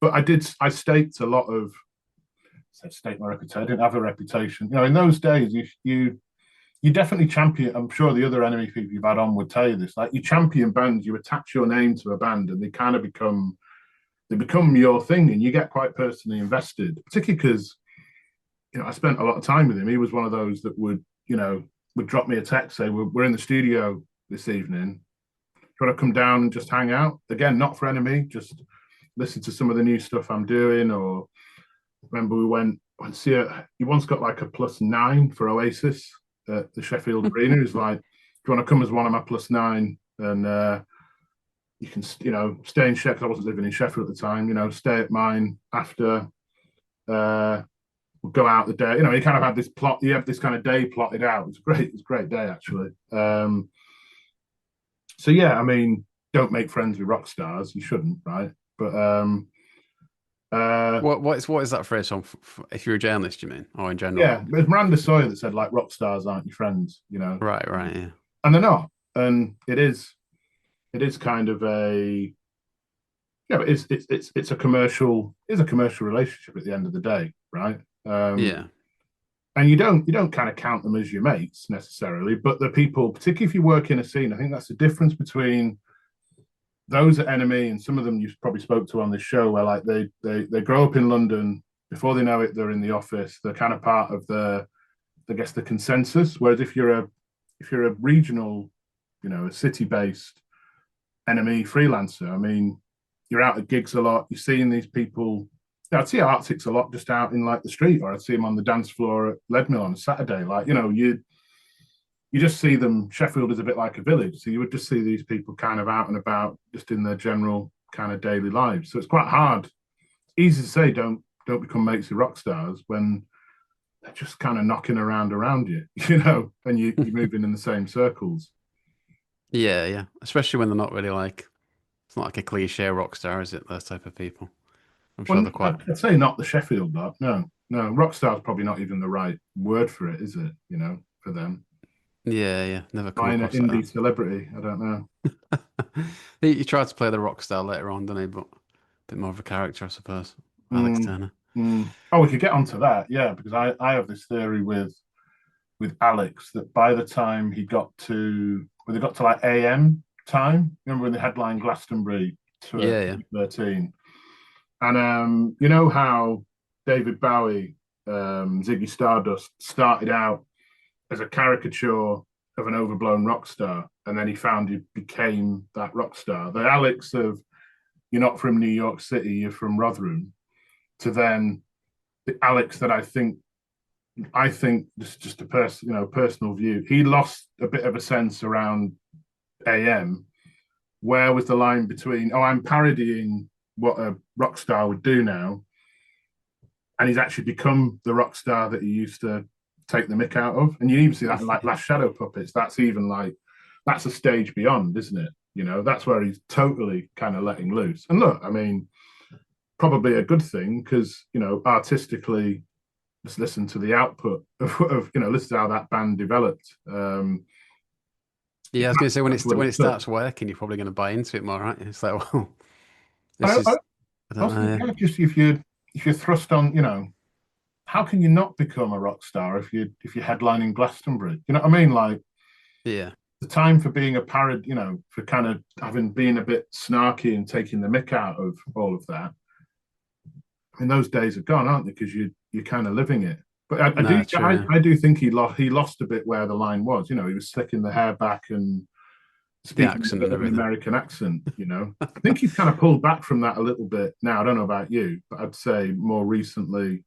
I staked a lot of stake my reputation. I didn't have a reputation, in those days. You definitely champion. I'm sure the other enemy people you've had on would tell you this. Like you champion bands, you attach your name to a band, and they kind of become your thing, and you get quite personally invested. Particularly because I spent a lot of time with him. He was one of those that would drop me a text, say we're in the studio this evening. Do you want to come down and just hang out? Again, not for enemy, just listen to some of the new stuff I'm doing. Or remember we went see he once got like a +9 for Oasis at the Sheffield Arena. He's like, do you want to come as one of my +9? And you can, stay in Sheffield. I wasn't living in Sheffield at the time, stay at mine after, we'll go out the day. He kind of had this plot, he had this kind of day plotted out. It's great. It's a great day, actually. So yeah, I mean, don't make friends with rock stars. You shouldn't, right? But what is that phrase on? If you're a journalist, you mean, or in general? yeah, it's Miranda Sawyer that said like rock stars aren't your friends. Right, right, yeah, And they're not. And it is kind of a yeah, but it's a commercial relationship at the end of the day, right? yeah, And you don't kind of count them as your mates necessarily, but the people, particularly if you work in a scene, I think that's the difference between those at Enemy and some of them you probably spoke to on this show, where like they grow up in London, before they know it, they're in the office, they're kind of part of I guess the consensus. Whereas if you're a regional, a city-based Enemy freelancer, I mean, you're out at gigs a lot, you're seeing these people. I'd see Arctics a lot just out in like the street, or I'd see them on the dance floor at Leadmill on a Saturday. Like, you just see them. Sheffield is a bit like a village, so you would just see these people kind of out and about, just in their general kind of daily lives. So it's quite hard. It's easy to say don't become mates with rock stars when they're just kind of knocking around you, and you're moving in the same circles. yeah, yeah. Especially when they're not really like it's not like a cliche rock star, is it? Those type of people. I'm sure Well, they're quite. I'd say not the Sheffield lot. No, no, rock star's probably not even the right word for it, is it? For them. Yeah, yeah. Never come Buying an across like indie celebrity. I don't know. that. He tried to play the rock star later on, didn't he? But a bit more of a character, I suppose. Alex Mm, Turner. Oh, we could get onto that, yeah, because I have this theory with Alex that by the time when they got to like AM time, remember when they headlined Glastonbury to Yeah, yeah. 13, and you know how David Bowie Ziggy Stardust started out as a caricature of an overblown rock star, and then he found he became that rock star. The Alex of you're not from New York City, you're from Rotherham, to then the Alex that I think this is just a personal view. He lost a bit of a sense around AM. Where was the line between, oh, I'm parodying what a rock star would do now, and he's actually become the rock star that he used to take the mick out of. And you even see that in like Last Shadow Puppets. That's even like that's a stage beyond, isn't it? You know, that's where he's totally kind of letting loose. And look, I mean, probably a good thing because artistically, just listen to the output of listen to how that band developed. Yeah, I was going to say That's what when it it took. starts working, you're probably going to buy into it more, right? It's like, well, this I, I, is I I don't think, know. yeah, just if you're thrust on, how can you not become a rock star if you're headlining Glastonbury? You know what I mean? Like Yeah, the time for being a parod, for kind of having been a bit snarky and taking the mick out of all of that. I mean, those days are gone, aren't they? Because you're kind of living it. But I do no, true. I do think he lost a bit where the line was. He was slicking the hair back and The speaking a accent bit and of an everything. American accent. I think he's kind of pulled back from that a little bit now. I don't know about you, but I'd say more recently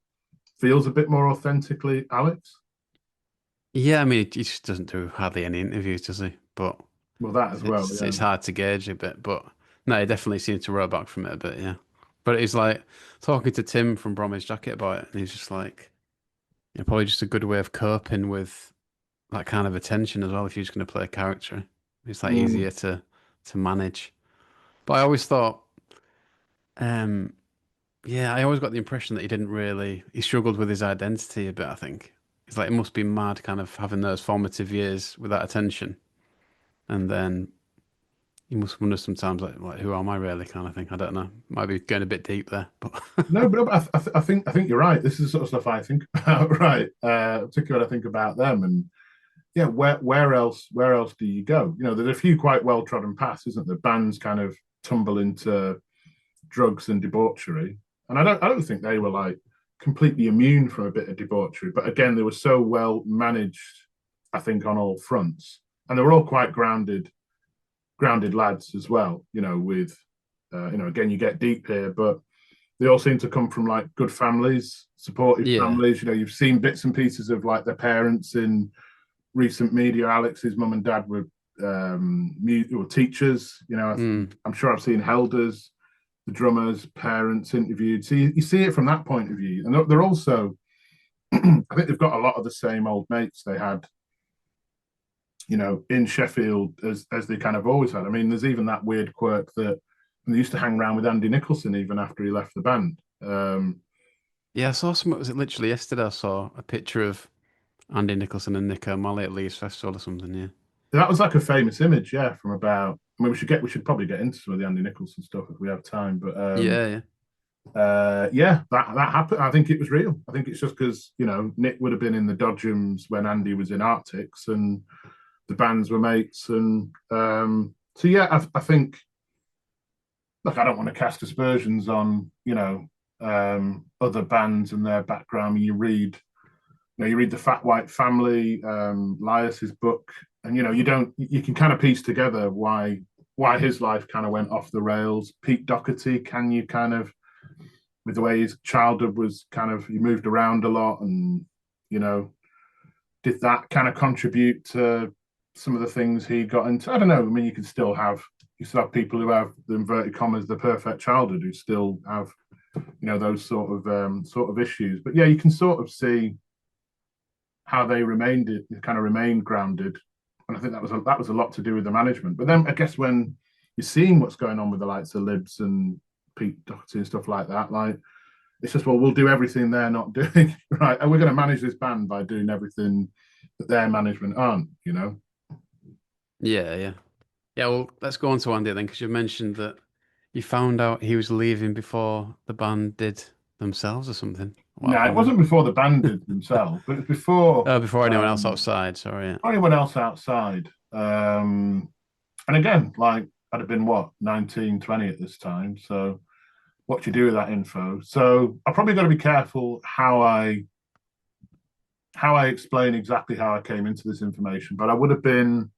feels a bit more authentically Alex. Yeah, I mean, he just doesn't do hardly any interviews, does he? But Well, that as well. it's Yeah. it's hard to gauge a bit. But no, he definitely seems to row back from it a bit. Yeah, but it's like talking to Tim from Bromwich Jacket about it, and he's just like, probably just a good way of coping with that kind of attention as well. If you're just going to play a character, it's like Mm. easier to manage. But I always thought, um, yeah, I always got the impression that he struggled with his identity a bit, I think. It's like it must be mad kind of having those formative years with that attention. And then you must wonder sometimes like who am I really kind of thing. I don't know. Might be going a bit deep there, but No, but I think you're right. This is the sort of stuff I think about, right? Particularly what I think about them, and yeah, where else do you go? There's a few quite well trodden paths, isn't there? Bands kind of tumble into drugs and debauchery, and I don't think they were like completely immune from a bit of debauchery, but again, they were so well managed, I think, on all fronts, and they were all quite grounded lads as well. With again, you get deep here, but they all seem to come from like good families, supportive yeah. families. You've seen bits and pieces of like their parents in recent media. Alex's mum and dad were teachers. Mm, I'm sure I've seen Helder's, the drummers' parents interviewed. So you see it from that point of view, and they're also, I think they've got a lot of the same old mates they had, in Sheffield as they kind of always had. I mean, there's even that weird quirk that they used to hang around with Andy Nicholson even after he left the band. yeah, I saw some. Was it literally yesterday? I saw a picture of Andy Nicholson and Nick O'Malley at Leeds Festival or something. Yeah. That was like a famous image, yeah, from about. I mean, we should probably get into some of the Andy Nicholson stuff if we have time, but Yeah, yeah. yeah, that happened. I think it was real. I think it's just because Nick would have been in the Dodgems when Andy was in Arctics, and the bands were mates, and so yeah, I think. Look, I don't want to cast aspersions on other bands and their background. You read the Fat White Family, Lias's book, and you can kind of piece together why his life kind of went off the rails. Pete Doherty, can you kind of with the way his childhood was kind of he moved around a lot, and you know did that kind of contribute to some of the things he got into? I don't know. I mean, you still have people who have the inverted commas the perfect childhood who still have those sort of issues. But yeah, you can sort of see how they kind of remained grounded, and I think that was a lot to do with the management. But then I guess when you're seeing what's going on with the likes of Libs and Pete Doherty and stuff like that, like it's just, well, we'll do everything they're not doing, right? And we're going to manage this band by doing everything that their management aren't. Yeah, yeah. Yeah, well, let's go on to Andy then, because you mentioned that you found out he was leaving before the band did themselves or something. What No, it happened there? wasn't before the band did themselves, but it was before Oh, before anyone else outside. Sorry. Yeah. anyone else outside. And again, like I'd have been what 19, 20 at this time. So what do you do with that info? So I probably got to be careful how I how I explain exactly how I came into this information, but I would have been,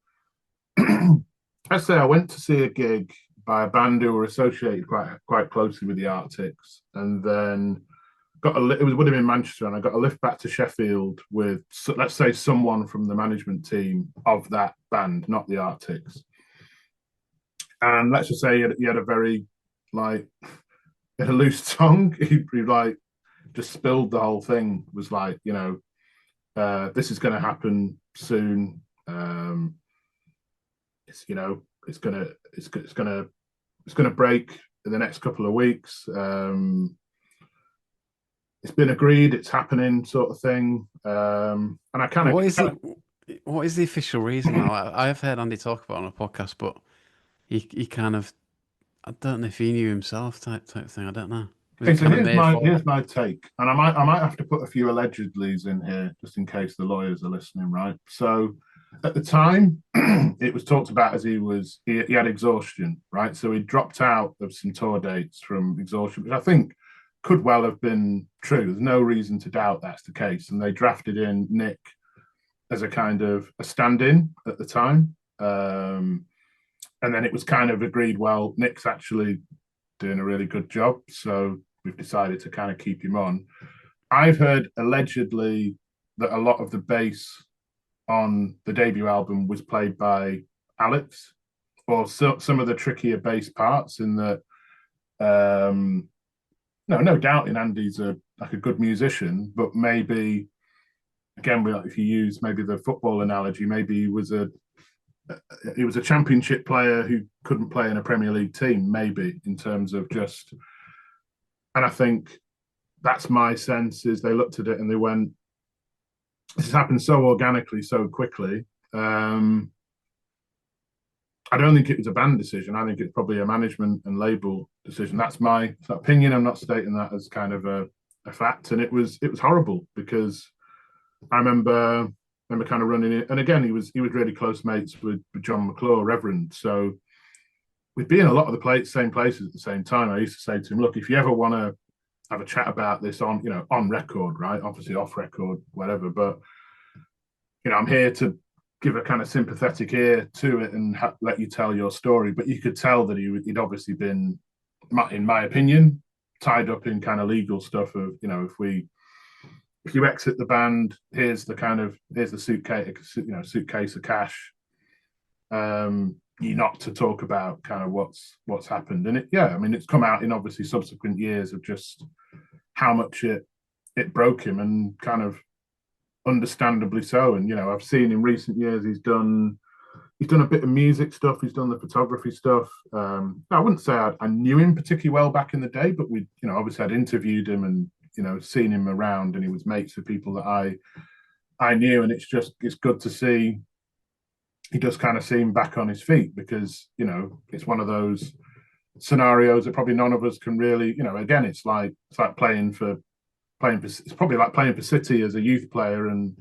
let's say I went to see a gig by a band who were associated quite closely with the Arctics, and then it would have been Manchester, and I got a lift back to Sheffield with, let's say, someone from the management team of that band, not the Arctics. And let's just say he had a very like a loose tongue. He like just spilled the whole thing. Was like, this is going to happen soon. It's you know, it's gonna break in the next couple of weeks. It's been agreed, it's happening, sort of thing. And I kind of, What is it? What is the official reason? I've heard Andy talk about it on a podcast, but he kind of I don't know if he knew himself type thing. I don't know. Was okay, it so kind of made for? here's my take, and I might have to put a few allegedlys in here just in case the lawyers are listening, right? So at the time, it was talked about as he had exhaustion, right? So he dropped out of some tour dates from exhaustion, which I think could well have been true. There's no reason to doubt that's the case, and they drafted in Nick as a kind of a stand-in at the time. And then it was kind of agreed, well, Nick's actually doing a really good job, so we've decided to kind of keep him on. I've heard allegedly that a lot of the bass on the debut album was played by Alex, or some of the trickier bass parts. In that, no doubt, in Andy's like a good musician, but maybe again, if you use maybe the football analogy, maybe he was a championship player who couldn't play in a Premier League team, maybe in terms of just. And I think that's my sense is they looked at it and they went, "This has happened so organically, so quickly." I don't think it was a band decision. I think it's probably a management and label decision. That's my opinion. I'm not stating that as kind of a fact. And it was horrible because I remember kind of running it. And again, he was really close mates with John McClure, Reverend. So we'd be in a lot of the same places at the same time. I used to say to him, "Look, if you ever want to have a chat about this on record, right? Obviously off record, whatever. But I'm here to give a kind of sympathetic ear to it and let you tell your story." But you could tell that he'd obviously been, in my opinion, tied up in kind of legal stuff of, if you exit the band, here's the suitcase of cash. You're not to talk about kind of what's happened. And it's come out in obviously subsequent years of just how much it broke him, and kind of understandably so. And I've seen in recent years he's done a bit of music stuff, he's done the photography stuff. I wouldn't say I knew him particularly well back in the day, but we obviously I'd interviewed him and seen him around, and he was mates with people that I knew. And it's good to see he does kind of seem back on his feet, because it's one of those scenarios that probably none of us can really, again, it's like it's probably like playing for City as a youth player and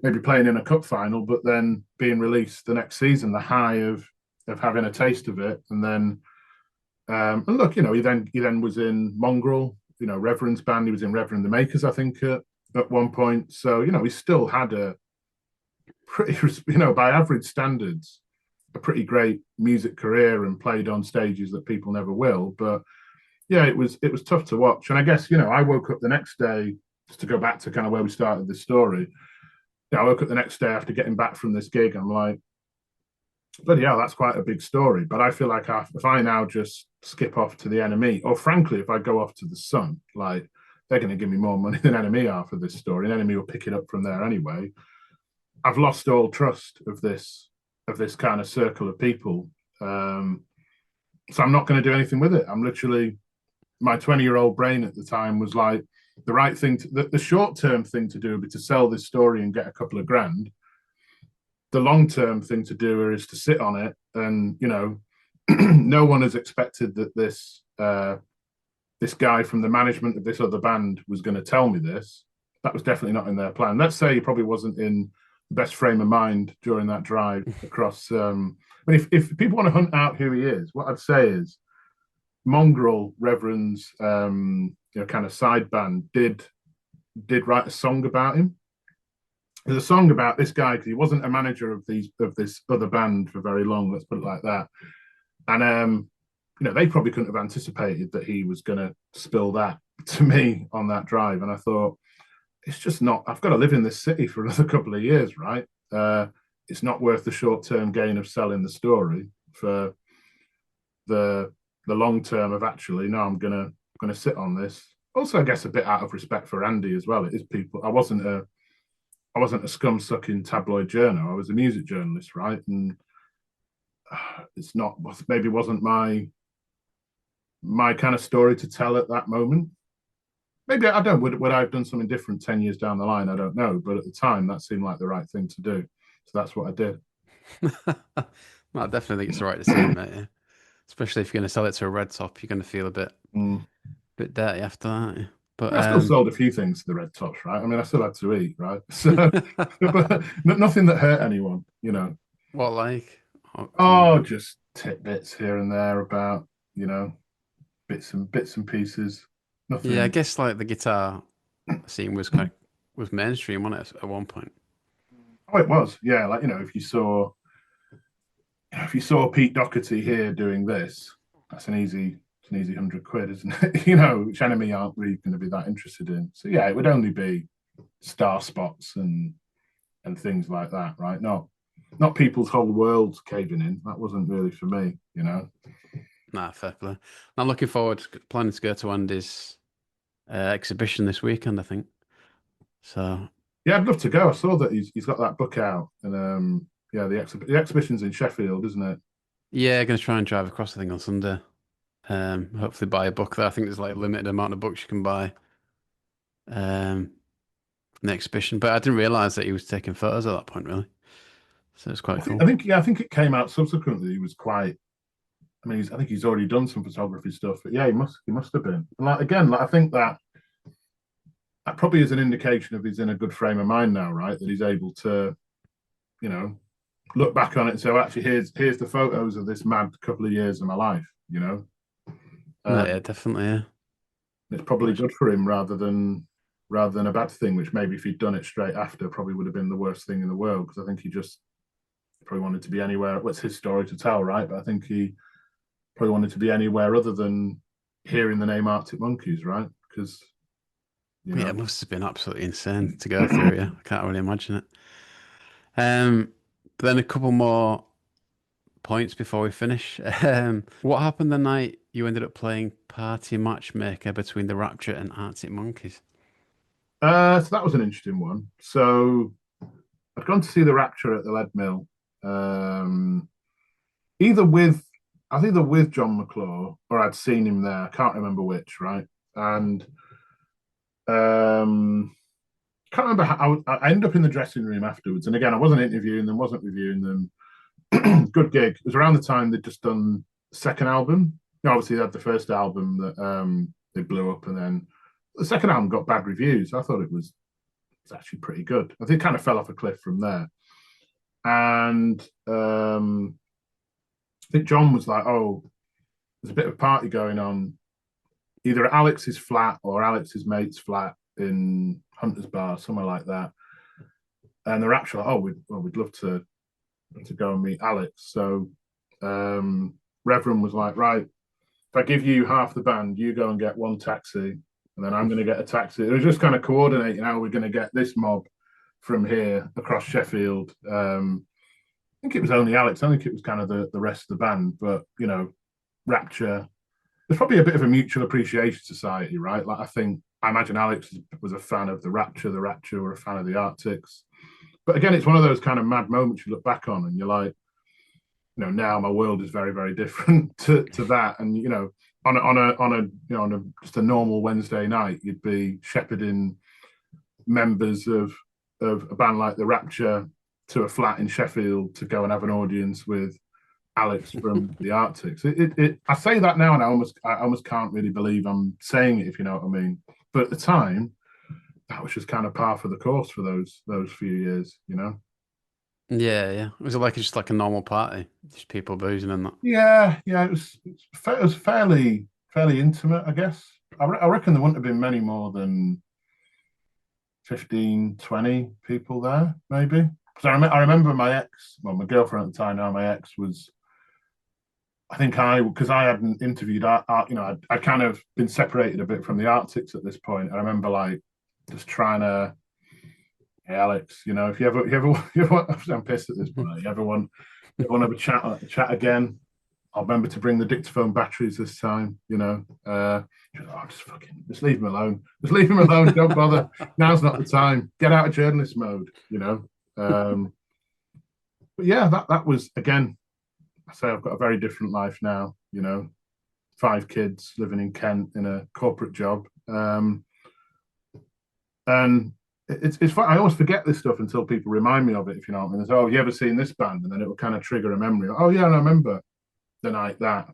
maybe playing in a cup final, but then being released the next season, the high of having a taste of it. And then and look, he then was in Mongrel, Reverend's band. He was in Reverend the Makers, I think, at one point. So he still had a pretty, by average standards, a pretty great music career, and played on stages that people never will. But yeah, it was tough to watch. And I guess I woke up the next day, just to go back to kind of where we started this story. I woke up the next day after getting back from this gig. I'm like, bloody hell, that's quite a big story. But I feel like if I now just skip off to the NME, or frankly, if I go off to the Sun, like, they're going to give me more money than NME are for this story, and NME will pick it up from there anyway. I've lost all trust of this kind of circle of people. So I'm not going to do anything with it. I'm literally, my 20-year-old brain at the time was like, the right thing, the short-term thing to do would be to sell this story and get a couple of grand. The long-term thing to do is to sit on it. And, no one has expected that this guy from the management of this other band was going to tell me this. That was definitely not in their plan. Let's say he probably wasn't in the best frame of mind during that drive across. But if people want to hunt out who he is, what I'd say is Mongrel, Reverend's kind of side band, did write a song about him. there's a song about this guy because he wasn't a manager of this other band for very long. Let's put it like that. And they probably couldn't have anticipated that he was going to spill that to me on that drive. And I thought, it's just not. I've got to live in this city for another couple of years, right? It's not worth the short-term gain of selling the story for the long term of actually. No, I'm gonna sit on this. Also, I guess a bit out of respect for Andy as well. It is people. I wasn't a scum sucking tabloid journal. I was a music journalist, right? And it's not maybe wasn't my kind of story to tell at that moment. Maybe I don't. Would I have done something different 10 years down the line? I don't know. But at the time, that seemed like the right thing to do. So that's what I did. I definitely think it's the right decision, mate. Yeah. Especially if you're going to sell it to a red top, you're going to feel a Mm. bit dirty after that, aren't you? But I still sold a few things to the Red Tops, right? I mean, I still had to eat, right? So, but nothing that hurt anyone. what like? Oh, Oh, just tidbits here and there about you know bits and pieces. yeah, I Nothing. guess like the guitar scene was quite was mainstream, wasn't it, at one point? Oh, it was, yeah. Like if you saw Pete Doherty here doing this, that's an easy 100 quid, isn't it? Which NME aren't really going to be that interested in. So yeah, it would only be star spots and things like that, right? Not people's whole worlds caving in. That wasn't really for me. Nah, fair play. I'm looking forward to planning to go to Andy's exhibition this weekend, I think. So Yeah, I'd love to go. I saw that he's got that book out, and yeah, the exhibition's in Sheffield, isn't it? yeah, gonna try and drive across, I think, on Sunday. Hopefully buy a book there. I think there's like a limited amount of books you can buy from the exhibition. But I didn't realise that he was taking photos at that point, really. So it's I quite think, cool. I think, yeah, I think it came out subsequently. He was quite. I mean, I think he's already done some photography stuff, but yeah, he must have been. And like again, like I think that probably is an indication of he's in a good frame of mind now, right? That he's able to, you know, look back on it and say, well, actually, here's the photos of this mad couple of years of my life. No, Uh, yeah, definitely, yeah. it's probably Which, good for him rather than a bad thing, which maybe if he'd done it straight after, probably would have been the worst thing in the world. Because I think he just probably wanted to be anywhere. What's his story to tell, right? But I think he probably wanted to be anywhere other than hearing the name Arctic Monkeys, right? Because you yeah, know, it must have been absolutely insane to go through. Yeah, I can't really imagine it. Um, but then a couple more points before we finish. What happened the night you ended up playing Party Matchmaker between the Rapture and Arctic Monkeys? so that was an interesting one. So I'd gone to see the Rapture at the Lead Mill, um, either with I was either with John McClure or I'd seen him there. I can't remember which, right? And can't remember how I ended up in the dressing room afterwards. And again, I wasn't interviewing them, wasn't reviewing them. Good gig. It was around the time they'd just done the second album. Obviously, they had the first album that they blew up, and then the second album got bad reviews. I thought it was actually pretty good. I think it kind of fell off a cliff from there. And I think John was like, "Oh, there's a bit of a party going on, either at Alex's flat or Alex's mate's flat in Hunter's Bar, somewhere like that." And they're actually, like, we'd love to go and meet Alex. So Reverend was like, right, if I give you half the band, you go and get one taxi, and then I'm going to get a taxi. It was just kind of coordinating how we're going to get this mob from here across Sheffield. I think it was only Alex. I think it was kind of the rest of the band, but Rapture. There's probably a bit of a mutual appreciation society, right? Like I imagine Alex was a fan of the Rapture were a fan of the Arctics. But again, it's one of those kind of mad moments you look back on and you're like, now my world is very, very different to that. And on a just a normal Wednesday night, you'd be shepherding members of a band like the Rapture to a flat in Sheffield to go and have an audience with Alex from the Arctics. I say that now, and I almost can't really believe I'm saying it, if you know what I mean. But at the time, that was just kind of par for the course for those few years. Yeah, yeah. Was it like just like a normal party? Just people boozing and that? Yeah, yeah. It was fairly intimate, I guess. I reckon there wouldn't have been many more than 15, 20 people there, maybe. Because I remember my ex, well, my girlfriend at the time, now my ex was, I think because I hadn't interviewed I'd kind of been separated a bit from the Arctics at this point. I remember like just trying to, hey, Alex, if you ever I'm pissed at this point. You ever want to have a chat again? I'll remember to bring the dictaphone batteries this time, just leave him alone. Just leave him alone. Don't bother. Now's not the time. Get out of journalist mode. But yeah, that was again, I say I've got a very different life now. 5 kids living in Kent in a corporate job. And it's fun. I always forget this stuff until people remind me of it, if you know what I mean. It's, oh, you ever seen this band? And then it will kind of trigger a memory. Oh, yeah, and I remember the night that.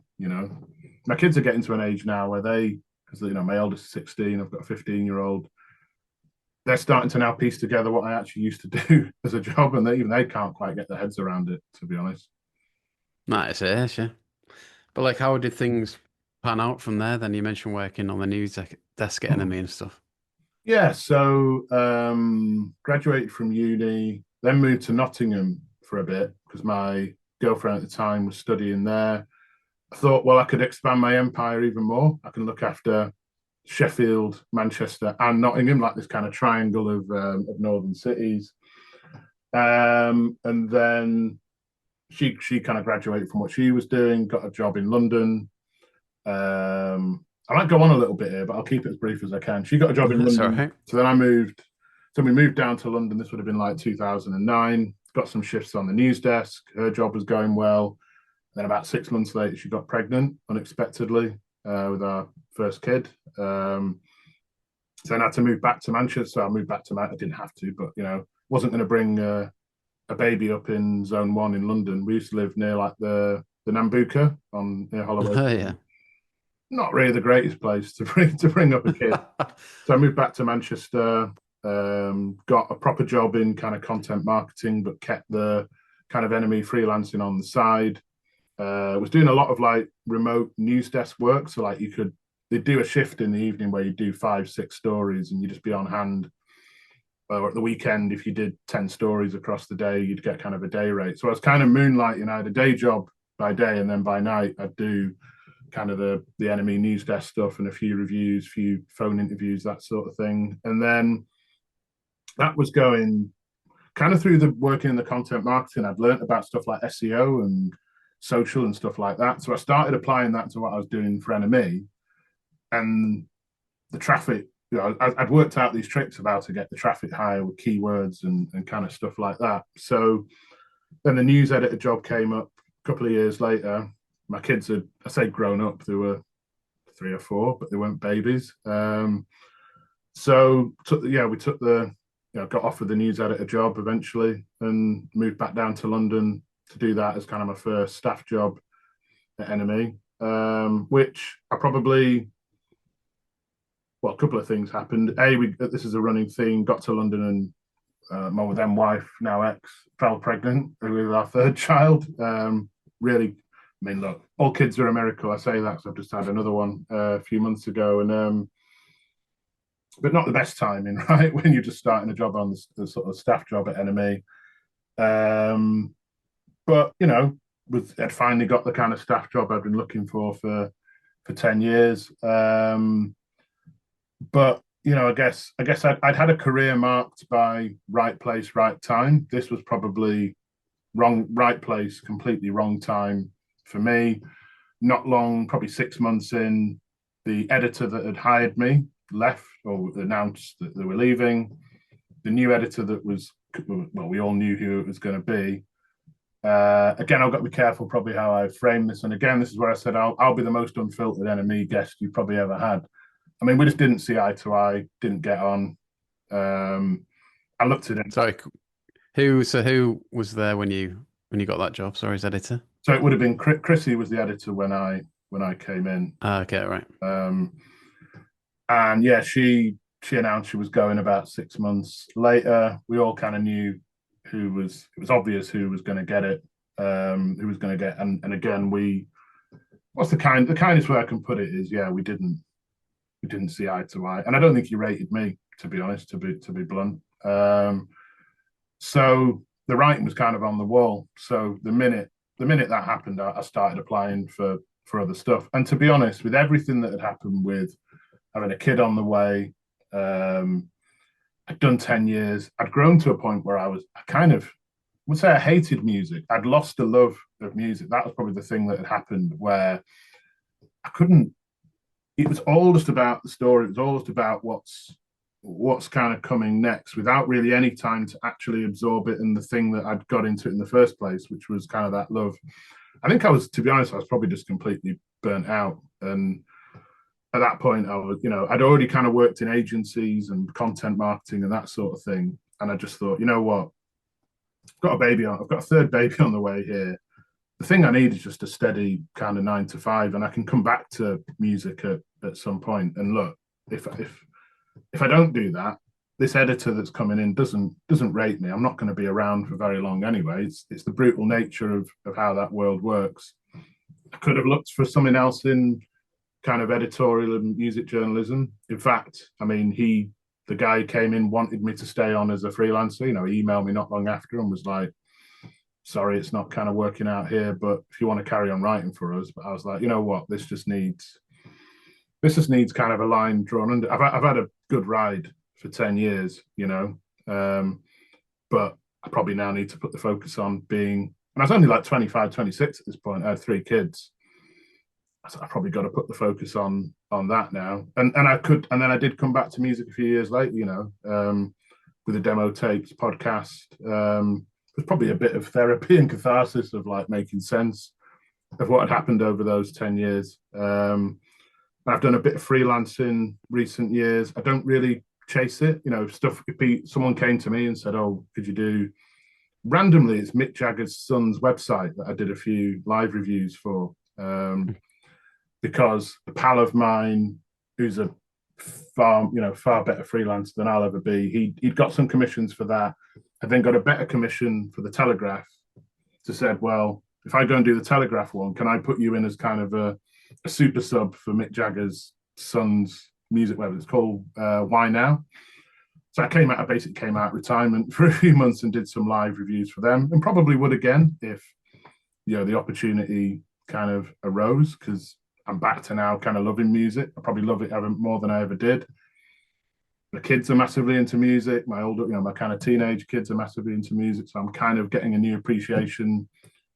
My kids are getting to an age now where because my eldest is 16, I've got a 15-year-old. They're starting to now piece together what I actually used to do as a job, and even they can't quite get their heads around it, to be honest. Nice, yeah. But like, how did things pan out from there? Then you mentioned working on the desk at NME and stuff. Yeah, so graduated from uni, then moved to Nottingham for a bit because my girlfriend at the time was studying there. I thought, well, I could expand my empire even more. I can look after Sheffield, Manchester, and Nottingham, like this kind of triangle of northern cities. And then she kind of graduated from what she was doing, got a job in London. I might go on a little bit here, but I'll keep it as brief as I can. She got a job in That's all London, right. so then I moved. So we moved down to London. This would have been like 2009. Got some shifts on the news desk. Her job was going well. Then about 6 months later, she got pregnant unexpectedly with our first kid. So then I had to move back to Manchester. So I moved back to Manchester. I didn't have to, but wasn't going to bring a baby up in Zone 1 in London. We used to live near like the Nambucca near Holloway. Oh yeah. Not really the greatest place to bring up a kid. So I moved back to Manchester, got a proper job in kind of content marketing, but kept the kind of NME freelancing on the side. Was doing a lot of like remote news desk work. So like they'd do a shift in the evening where you do 5, 6 stories and you just be on hand. Or at the weekend, if you did 10 stories across the day, you'd get kind of a day rate. So I was kind of moonlighting. I had a day job by day, and then by night I'd do kind of the NME news desk stuff and a few reviews, few phone interviews, that sort of thing. And then that was going kind of through the working in the content marketing. I'd learned about stuff like SEO and social and stuff like that. So I started applying that to what I was doing for NME, and the traffic. I'd worked out these tricks of how to get the traffic higher with keywords and kind of stuff like that. So then the news editor job came up a couple of years later. My kids had, I say grown up, they were 3 or 4, but they weren't babies. So we took got offered the news editor job eventually and moved back down to London to do that as kind of my first staff job at NME, which I probably, well, a couple of things happened. This is a running theme, got to London and my then wife, now ex, fell pregnant with our third child. Really, I mean, look, all kids are a miracle. I say that because I've just had another one a few months ago, and but not the best timing, right? When you're just starting a job on the sort of staff job at NME. But I'd finally got the kind of staff job I've been looking for 10 years. But I guess I'd had a career marked by right place, right time. This was probably right place, completely wrong time for me. Not long, probably 6 months in, the editor that had hired me left or announced that they were leaving. The new editor that was, well, we all knew who it was going to be. Again, I've got to be careful probably how I frame this. And again, this is where I said I'll be the most unfiltered NME guest you've probably ever had. I mean, we just didn't see eye to eye, didn't get on. I looked at him. Sorry, who was there when you got that job? Sorry, as editor. So it would have been Chrissy was the editor when I came in. Okay, right. And yeah, she announced she was going about 6 months later. We all kind of knew it was obvious who was going to get it, who was going to get. And again, what's the kindest way I can put it is, yeah, we didn't see eye to eye. And I don't think he rated me, to be honest, to be blunt. So the writing was kind of on the wall. So the minute that happened, I started applying for other stuff. And to be honest, with everything that had happened with having a kid on the way, I'd done 10 years. I'd grown to a point where I kind of would say I hated music. I'd lost the love of music. That was probably the thing that had happened where I couldn't, it was all just about the story. It was all just about what's kind of coming next without really any time to actually absorb it and the thing that I'd got into it in the first place, which was kind of that love. I think to be honest, I was probably just completely burnt out. And at that point, I was, I'd already kind of worked in agencies and content marketing and that sort of thing. And I just thought, you know what? I've got a third baby on the way here. The thing I need is just a steady kind of 9 to 5, and I can come back to music at some point. And look, if I don't do that, this editor that's coming in doesn't rate me. I'm not going to be around for very long anyway. It's the brutal nature of how that world works. I could have looked for something else in kind of editorial and music journalism. In fact, I mean, the guy who came in wanted me to stay on as a freelancer. He emailed me not long after and was like, sorry, it's not kind of working out here, but if you want to carry on writing for us. But I was like, you know what, this just needs kind of a line drawn under. I've had a good ride for 10 years, but I probably now need to put the focus on being, and I was only like 25, 26 at this point. I had 3 kids. I probably got to put the focus on that now. And then I did come back to music a few years later, with the demo tapes, podcast. It was probably a bit of therapy and catharsis of like making sense of what had happened over those 10 years. I've done a bit of freelancing recent years. I don't really chase it, stuff. If someone came to me and said, oh, could you do randomly, it's Mick Jagger's son's website that I did a few live reviews for. Because a pal of mine who's a far better freelancer than I'll ever be, he'd got some commissions for that. I then got a better commission for the Telegraph. So said, well, if I go and do the Telegraph one, can I put you in as kind of a super sub for Mick Jagger's son's music web? It's called Why Now. So I basically came out of retirement for a few months and did some live reviews for them, and probably would again if the opportunity kind of arose, because I'm back to now kind of loving music. I probably love it more than I ever did. The kids are massively into music. My older, my kind of teenage kids are massively into music. So I'm kind of getting a new appreciation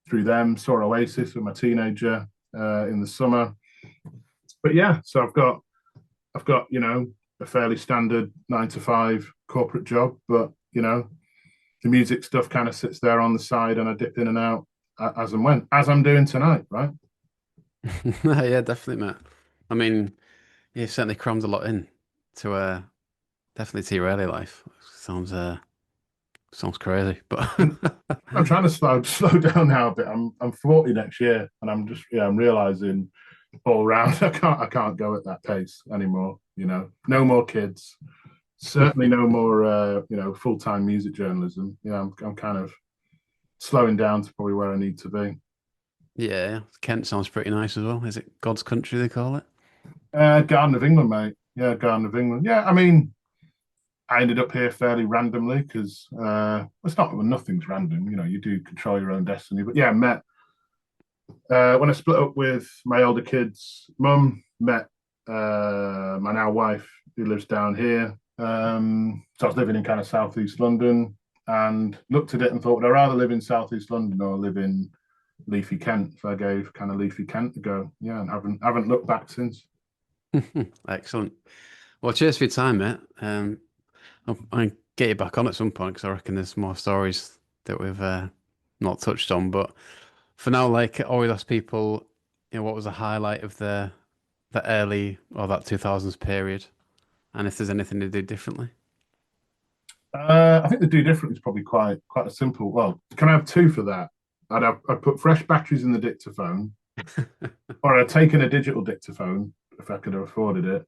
through them. Saw Oasis with my teenager in the summer. But yeah, so I've got a fairly standard 9 to 5 corporate job, but the music stuff kind of sits there on the side, and I dip in and out as and when, as I'm doing tonight, right? Yeah, definitely, mate. I mean, you certainly crammed a lot in to definitely to your early life. Sounds crazy, but I'm trying to slow down now a bit. I'm 40 next year, and I'm realizing all round I can't go at that pace anymore. No more kids. Certainly no more full-time music journalism. I'm kind of slowing down to probably where I need to be. yeah, Kent sounds pretty nice as well. Is it God's country they call it? Garden of England, mate. Yeah, Garden of England. Yeah, I mean, I ended up here fairly randomly because it's not, nothing's random. You do control your own destiny. But yeah, met when I split up with my older kids' mum. Met my now wife who lives down here. So I was living in kind of southeast London, and looked at it and thought, would I rather live in southeast London or live in leafy Kent? So I gave kind of leafy Kent a go. Yeah, and haven't looked back since. Excellent. Well, cheers for your time, mate. I'll get you back on at some point because I reckon there's more stories that we've not touched on. But for now, like I always ask people, what was the highlight of the early or that 2000s period, and if there's anything to do differently. I think the do different is probably quite a simple. Well, can I have 2 for that? I'd put fresh batteries in the dictaphone, or I'd taken a digital dictaphone if I could have afforded it,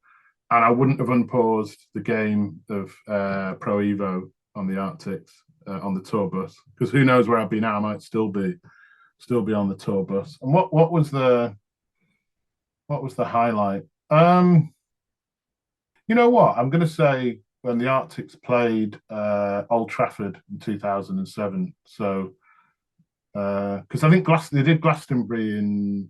and I wouldn't have unpaused the game of Pro Evo on the Arctics on the tour bus, because who knows where I'd be now? I might still be on the tour bus. And what was the highlight? You know what? I'm going to say when the Arctics played Old Trafford in 2007. So because I think they did Glastonbury in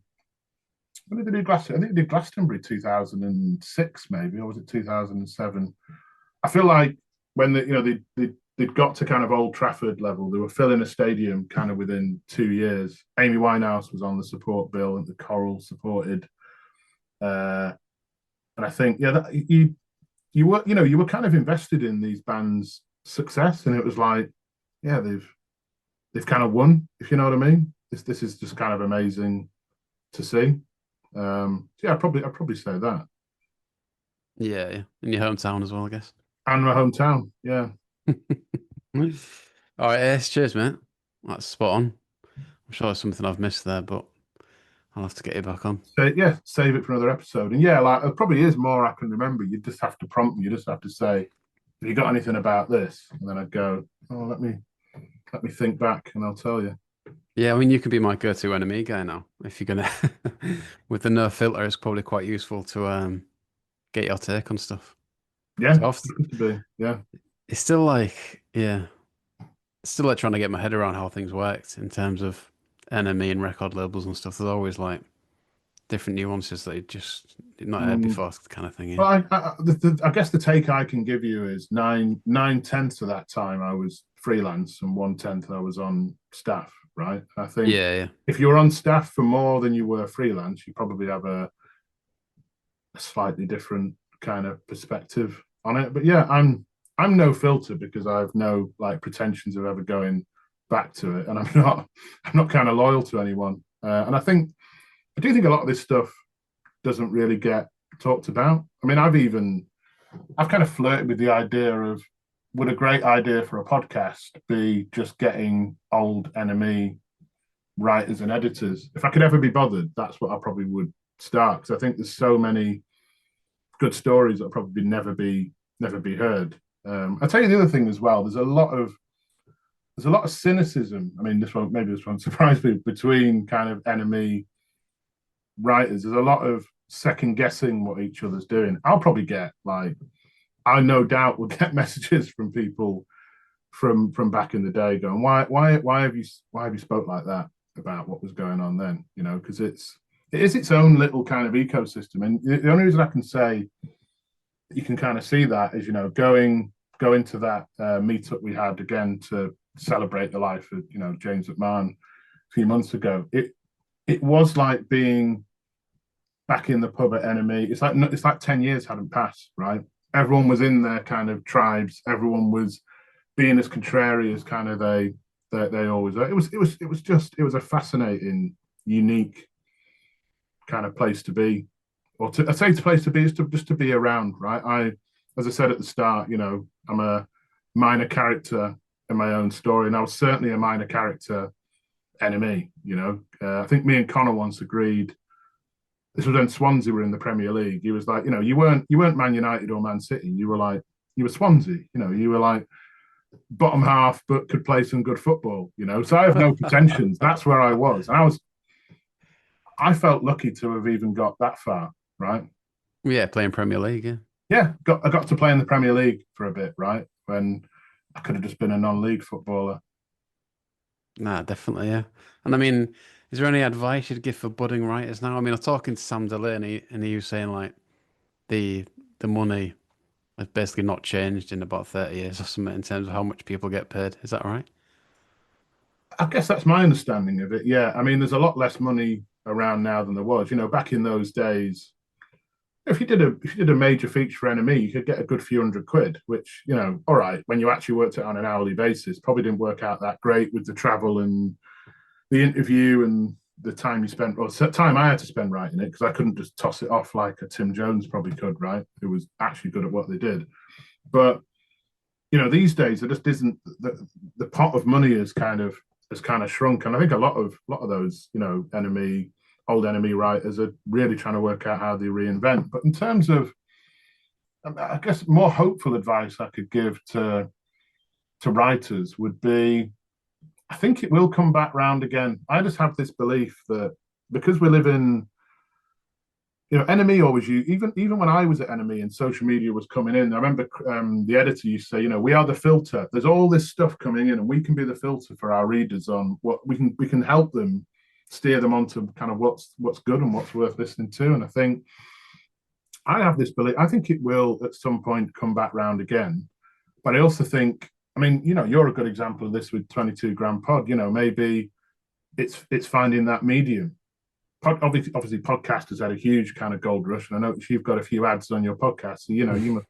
when did they do Glastonbury? I think they did Glastonbury 2006 maybe, or was it 2007? I feel like when they'd got to kind of Old Trafford level, they were filling a stadium kind of within 2 years. Amy Winehouse was on the support bill, and the Coral supported. And I think you were you were kind of invested in these bands' success, and it was like yeah they've kind of won, if you know what I mean. This is just kind of amazing to see. Yeah, I'd probably say that. Yeah, yeah. In your hometown as well, I guess. And my hometown, yeah. All right, yes, cheers, mate. That's spot on. I'm sure there's something I've missed there, but I'll have to get you back on. So yeah, save it for another episode. And yeah, like there probably is more I can remember. You just have to prompt me. You just have to say, "Have you got anything about this?" And then I'd go, "Oh, let me think back, and I'll tell you." Yeah, I mean, you can be my go-to NME guy now. If you're gonna, with the no filter, it's probably quite useful to get your take on stuff. Yeah, So often, to be. Yeah, it's still like, yeah, it's still like trying to get my head around how things worked in terms of NME and record labels and stuff. There's always like different nuances that you just not heard mm. before, kind of thing. Yeah. Well, I guess the take I can give you is nine tenths of that time I was freelance, and 1/10 I was on staff. Right. I think Yeah, yeah. if you were on staff for more than you were freelance, you probably have a slightly different kind of perspective on it. But yeah, I'm no filter because I have no like pretensions of ever going back to it, and I'm not kind of loyal to anyone. And I do think a lot of this stuff doesn't really get talked about. I mean, I've kind of flirted with the idea of would a great idea for a podcast be just getting old NME writers and editors? If I could ever be bothered, that's what I probably would start, because I think there's so many good stories that probably never be heard. I'll tell you the other thing as well. There's a lot of cynicism. I mean, this won't surprise me, between kind of NME writers. There's a lot of second guessing what each other's doing. I'll probably get like I no doubt will get messages from people from back in the day going, why have you spoke like that about what was going on then? You know, because it is its own little kind of ecosystem. And the only reason I can say you can kind of see that is, you know, going to that meetup we had again to celebrate the life of, you know, James McMahon a few months ago. It was like being back in the pub at NME. It's like 10 years hadn't passed, right? Everyone was in their kind of tribes. Everyone was being as contrary as kind of they always are. It was a fascinating, unique kind of place to be, or I say it's a place to be is to just to be around, right? As I said at the start, you know, I'm a minor character in my own story, and I was certainly a minor character NME. You know, I think me and Connor once agreed. This was when Swansea were in the Premier League. He was like, you know, you weren't Man United or Man City. You were Swansea. You know, you were like bottom half, but could play some good football. You know, so I have no pretensions. That's where I was, and I felt lucky to have even got that far, right? Yeah, playing Premier League, yeah. Yeah, I got to play in the Premier League for a bit, right? When I could have just been a non-league footballer. Nah, definitely, yeah. And I mean, is there any advice you'd give for budding writers now? I mean, I was talking to Sam Delaney and he was saying like the the money has basically not changed in about 30 years or something in terms of how much people get paid. Is that right? I guess that's my understanding of it. Yeah, I mean, there's a lot less money around now than there was. You know, back in those days, if you did a major feature for NME, you could get a good few £100, which, you know, all right, when you actually worked it on an hourly basis, probably didn't work out that great with the travel and the interview and the time you spent, or time I had to spend writing it, because I couldn't just toss it off like a Tim Jones probably could, right? Who was actually good at what they did. But you know, these days there just isn't the pot of money has kind of shrunk, and I think a lot of those, you know, old NME writers are really trying to work out how they reinvent. But in terms of, I guess, more hopeful advice I could give to writers would be, I think it will come back round again. I just have this belief that because we live in NME always used, even when I was at NME and social media was coming in. I remember the editor used to say, we are the filter. There's all this stuff coming in, and we can be the filter for our readers on what we can help them steer them onto kind of what's good and what's worth listening to. And I think I have this belief. I think it will at some point come back round again. But I also think, I mean, you're a good example of this with 22 Grand Pod. Maybe it's finding that medium. Obviously, podcasters had a huge kind of gold rush, and I noticed you've got a few ads on your podcast. So you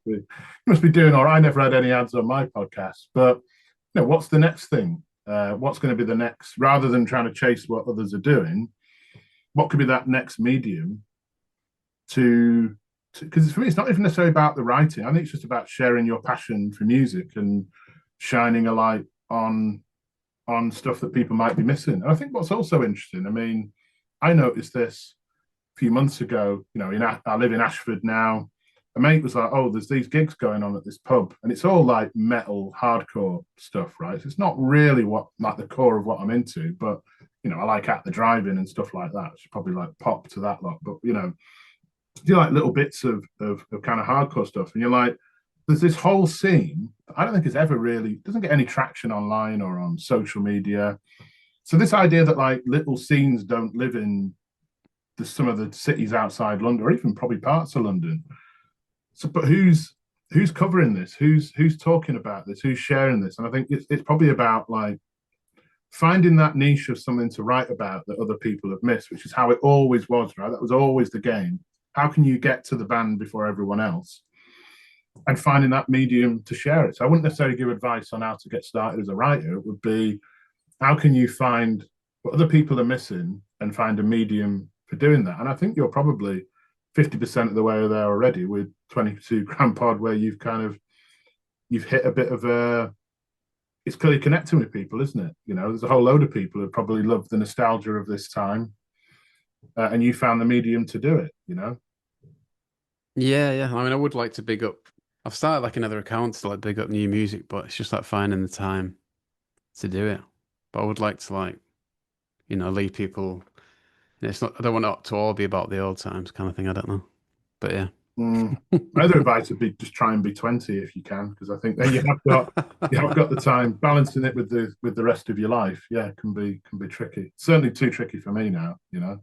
must be doing all right. I never had any ads on my podcast, but what's the next thing? What's going to be the next? Rather than trying to chase what others are doing, what could be that next medium to? Because for me, it's not even necessarily about the writing. I think it's just about sharing your passion for music and shining a light on stuff that people might be missing. And I think what's also interesting, I mean, I noticed this a few months ago. I live in Ashford now. A mate was like, "Oh, there's these gigs going on at this pub, and it's all like metal, hardcore stuff, right? So it's not really what like the core of what I'm into, but I like At the Drive-In and stuff like that. It's probably like pop to that lot, but do like little bits of kind of hardcore stuff, and you're like, there's this whole scene. I don't think it's ever really doesn't get any traction online or on social media. So this idea that like little scenes don't live in some of the cities outside London, or even probably parts of London. So, but who's covering this? Who's talking about this? Who's sharing this? And I think it's probably about like finding that niche of something to write about that other people have missed, which is how it always was, right? That was always the game. How can you get to the band before everyone else? And finding that medium to share it. So I wouldn't necessarily give advice on how to get started as a writer. It would be how can you find what other people are missing and find a medium for doing that? And I think you're probably 50% of the way there already with 22 Grand Pod, where you've hit a bit of a it's clearly connecting with people, isn't it? There's a whole load of people who probably love the nostalgia of this time, and you found the medium to do it. Yeah, yeah. I mean, I would like to big up. I've started like another account to like big up new music, but it's just like finding the time to do it. But I would like to like, leave people. It's not. I don't want it to all be about the old times kind of thing. I don't know, but yeah. My other advice would be just try and be 20 if you can, because I think then you have got the time. Balancing it with the rest of your life, yeah, can be tricky. Certainly too tricky for me now. Yeah,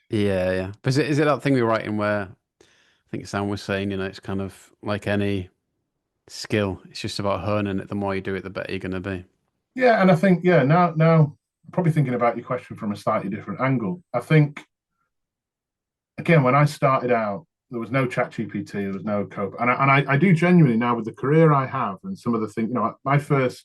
yeah. But is it that thing we're writing where I think Sam was saying, it's kind of like any skill. It's just about honing it. The more you do it, the better you're going to be. Yeah, and I think now I'm probably thinking about your question from a slightly different angle. I think again when I started out, there was no chat GPT, there was no code. And I do genuinely now with the career I have and some of the things, my first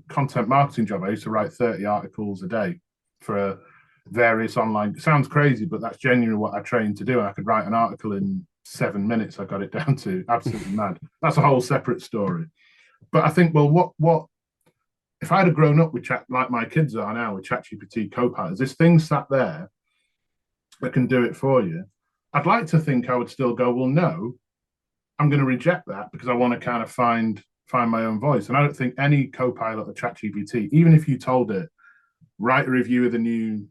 content marketing job, I used to write 30 articles a day for various online. It sounds crazy, but that's genuinely what I trained to do. And I could write an article in 7 minutes. I got it down to absolutely mad. That's a whole separate story. But I think, well, what if I'd have grown up with chat like my kids are now with ChatGPT Copilot? This thing sat there that can do it for you. I'd like to think I would still go, well, no, I'm going to reject that because I want to kind of find my own voice. And I don't think any Copilot or ChatGPT, even if you told it, write a review of the new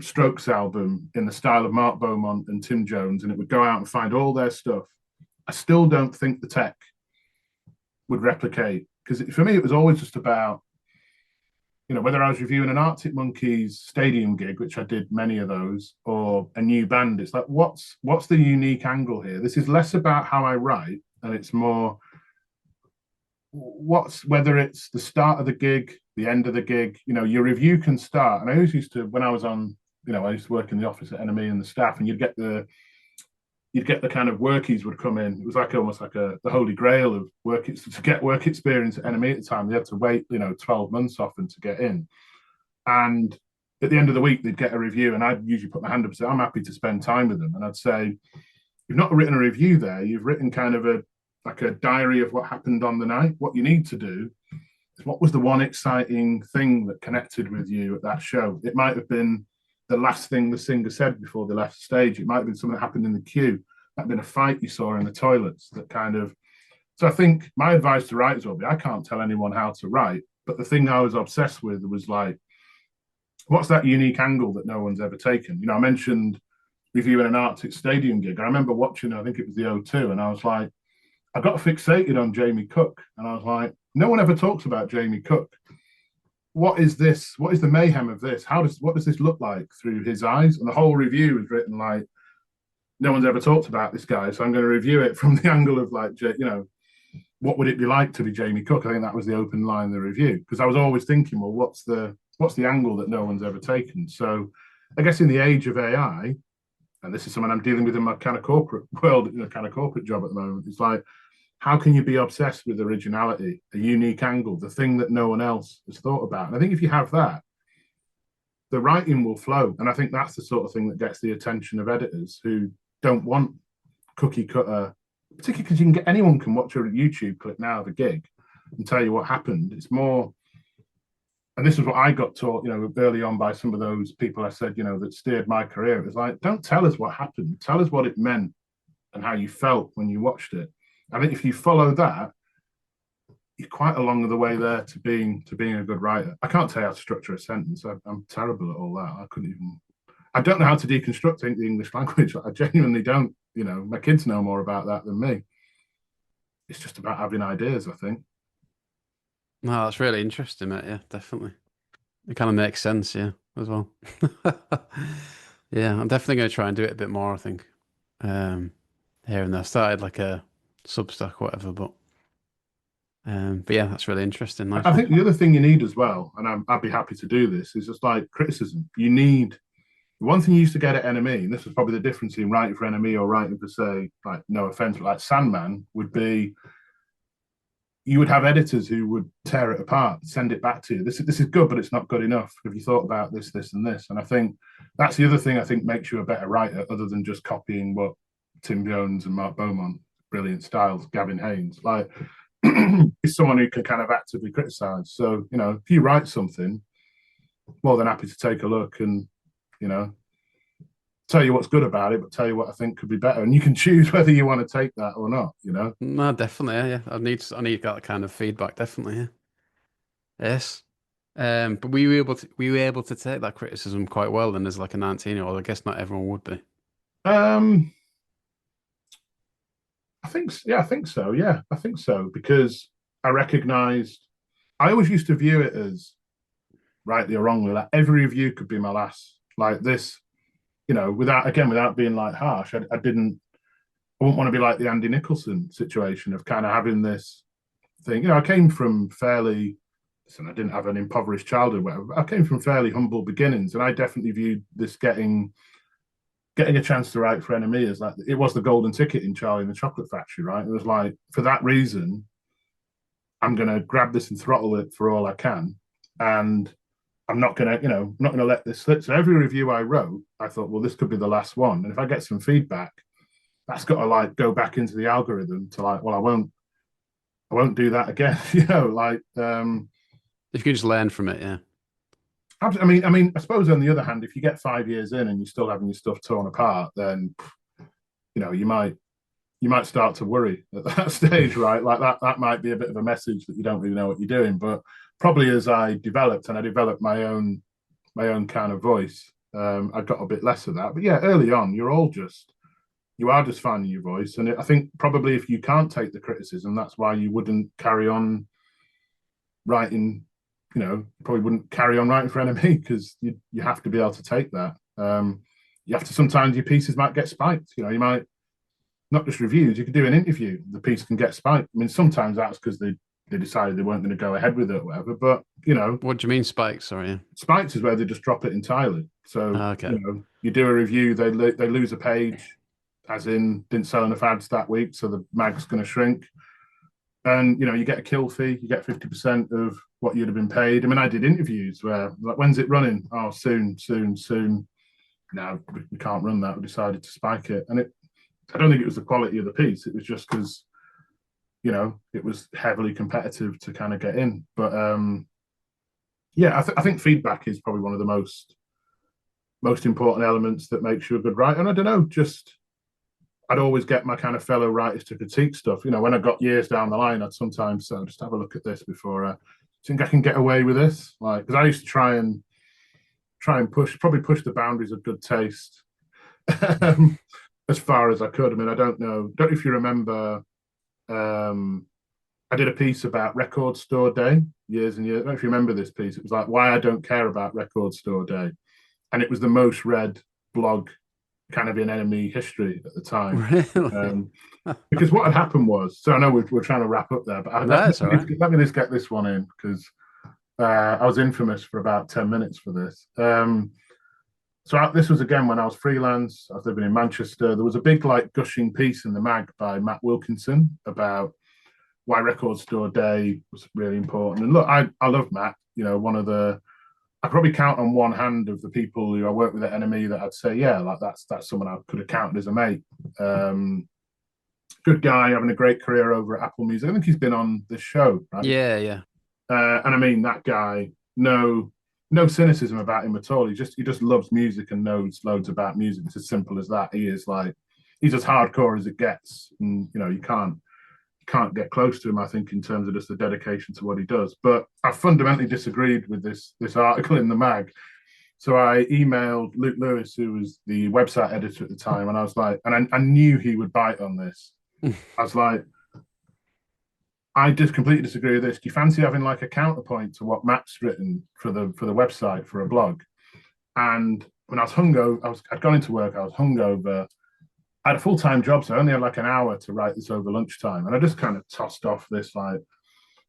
Strokes album in the style of Mark Beaumont and Tim Jones, and it would go out and find all their stuff, I still don't think the tech would replicate. Because for me, it was always just about, whether I was reviewing an Arctic Monkeys stadium gig, which I did many of those, or a new band, it's like, what's the unique angle here? This is less about how I write, and it's more whether it's the start of the gig, the end of the gig. Your review can start. And I always used to, when I was on, I used to work in the office at NME and the staff, and you'd get the kind of workies would come in. It was like almost like the holy grail of work. To get work experience at NME at the time, they had to wait 12 months often to get in. And at the end of the week, they'd get a review, and I'd usually put my hand up and say, I'm happy to spend time with them. And I'd say, you've not written a review there. You've written kind of a diary of what happened on the night. What you need to do is, what was the one exciting thing that connected with you at that show? It might have been the last thing the singer said before they left the stage. It might have been something that happened in the queue. It might have been a fight you saw in the toilets that kind of. So I think my advice to writers will be, I can't tell anyone how to write, but the thing I was obsessed with was like, what's that unique angle that no one's ever taken? I mentioned reviewing an Arctic Stadium gig. I remember watching, I think it was the O2, and I was like, I got fixated on Jamie Cook, and I was like, no one ever talks about Jamie Cook. What is this? What is the mayhem of this? What does this look like through his eyes? And the whole review was written like, no one's ever talked about this guy, so I'm going to review it from the angle of like, what would it be like to be Jamie Cook? I think that was the open line of the review, because I was always thinking, well, what's the angle that no one's ever taken? So I guess in the age of AI, and this is something I'm dealing with in my kind of corporate world, kind of corporate job at the moment, it's like, how can you be obsessed with originality, a unique angle, the thing that no one else has thought about? And I think if you have that, the writing will flow. And I think that's the sort of thing that gets the attention of editors who don't want cookie cutter, particularly because anyone can watch a YouTube clip now of a gig and tell you what happened. It's more, and this is what I got taught, early on by some of those people I said, that steered my career. It was like, don't tell us what happened. Tell us what it meant and how you felt when you watched it. I think if you follow that, you're quite along the way there to being a good writer. I can't tell you how to structure a sentence. I'm terrible at all that. I don't know how to deconstruct the English language. I genuinely don't. My kids know more about that than me. It's just about having ideas, I think. No, that's really interesting, mate. Yeah, definitely. It kind of makes sense, yeah, as well. Yeah, I'm definitely going to try and do it a bit more, I think. Um, Here and there. I started like a Substack, whatever, but yeah, that's really interesting. Nice I one. think the other thing you need as well, and I'd be happy to do this, is just like criticism. You need one thing you used to get at NME, and this was probably the difference in writing for NME or writing for, say, like, no offense, but like Sandman would be, you would have editors who would tear it apart, send it back to you. This is good, but it's not good enough. Have you thought about this, this, and this? And I think that's the other thing I think makes you a better writer, other than just copying what Tim Jones and Mark Beaumont, brilliant styles, Gavin Haynes, like, is someone who can kind of actively criticize. So, if you write something, more than happy to take a look and, you know, tell you what's good about it, but tell you what I think could be better. And you can choose whether you want to take that or not. No, definitely, yeah. I need that kind of feedback, definitely, yeah. Yes. But we were able to take that criticism quite well then as like a 19-year-old. I guess not everyone would be. Um, I think so. Yeah, I think so because I recognised. I always used to view it as rightly or wrongly, like every review could be my last. Like this, without being like harsh. I didn't. I wouldn't want to be like the Andy Nicholson situation of kind of having this thing. I came from fairly. Listen, I didn't have an impoverished childhood. Whatever. But I came from fairly humble beginnings, and I definitely viewed this getting a chance to write for NME as like it was the golden ticket in Charlie and the Chocolate Factory, right? It was like for that reason, I'm gonna grab this and throttle it for all I can, and I'm not gonna, not gonna let this slip. So every review I wrote, I thought, well, this could be the last one, and if I get some feedback, that's got to like go back into the algorithm to like, well, I won't do that again, like. If you can just learn from it, yeah. I suppose on the other hand, if you get 5 years in and you're still having your stuff torn apart, then you might start to worry at that stage, right? Like that might be a bit of a message that you don't really know what you're doing. But probably as I developed my own kind of voice, I got a bit less of that. But yeah, early on, you are just finding your voice, and I think probably if you can't take the criticism, that's why you wouldn't carry on writing. Probably wouldn't carry on writing for NME because you have to be able to take that. You have to, sometimes your pieces might get spiked. You might not just reviews. You could do an interview. The piece can get spiked. I mean, sometimes that's because they decided they weren't going to go ahead with it or whatever. But What do you mean spikes? Sorry. spikes is where they just drop it entirely. So Okay. you do a review, they lose a page, as in didn't sell enough ads that week, so the mag's going to shrink. And you get a kill fee. You get 50% of what you'd have been paid. I mean, I did interviews where like, when's it running? Oh, soon. No, we can't run that. We decided to spike it, and I don't think it was the quality of the piece. It was just because it was heavily competitive to kind of get in. But yeah, I think feedback is probably one of the most important elements that makes you a good writer. And I don't know, just I'd always get my kind of fellow writers to critique stuff. When I got years down the line, I'd sometimes just have a look at this before I think I can get away with this. Like, because I used to try and push the boundaries of good taste. as far as I could. I mean, I don't know if you remember. Um, I did a piece about Record Store Day years and years. I don't know if you remember this piece. It was like why I don't care about Record Store Day, and it was the most read blog kind of in NME history at the time. Really? Um, because what had happened was, so I know we're trying to wrap up there, but No, it's all right. let me just get this one in because I was infamous for about 10 minutes for this. This was again when I was freelance. I was living in Manchester. There was a big like gushing piece in the mag by Matt Wilkinson about why Record Store Day was really important. And look, I love Matt. You know, one of the I probably count on one hand of the people who I work with at NME that I'd say, yeah, like that's someone I could have counted as a mate. Good guy, having a great career over at Apple Music. I think he's been on this show, right? Yeah, yeah. And I mean that guy, no cynicism about him at all. He just loves music and knows loads about music. It's as simple as that. He's as hardcore as it gets, and you can't get close to him. I think in terms of just the dedication to what he does. But I fundamentally disagreed with this article in the mag. So I emailed Luke Lewis, who was the website editor at the time, and I was like, and I knew he would bite on this. I was like, I just completely disagree with this. Do you fancy having like a counterpoint to what Matt's written for the website for a blog? And when I was hungover, I'd gone into work. I was hungover. I had a full time job, so I only had like an hour to write this over lunchtime, and I just kind of tossed off this like,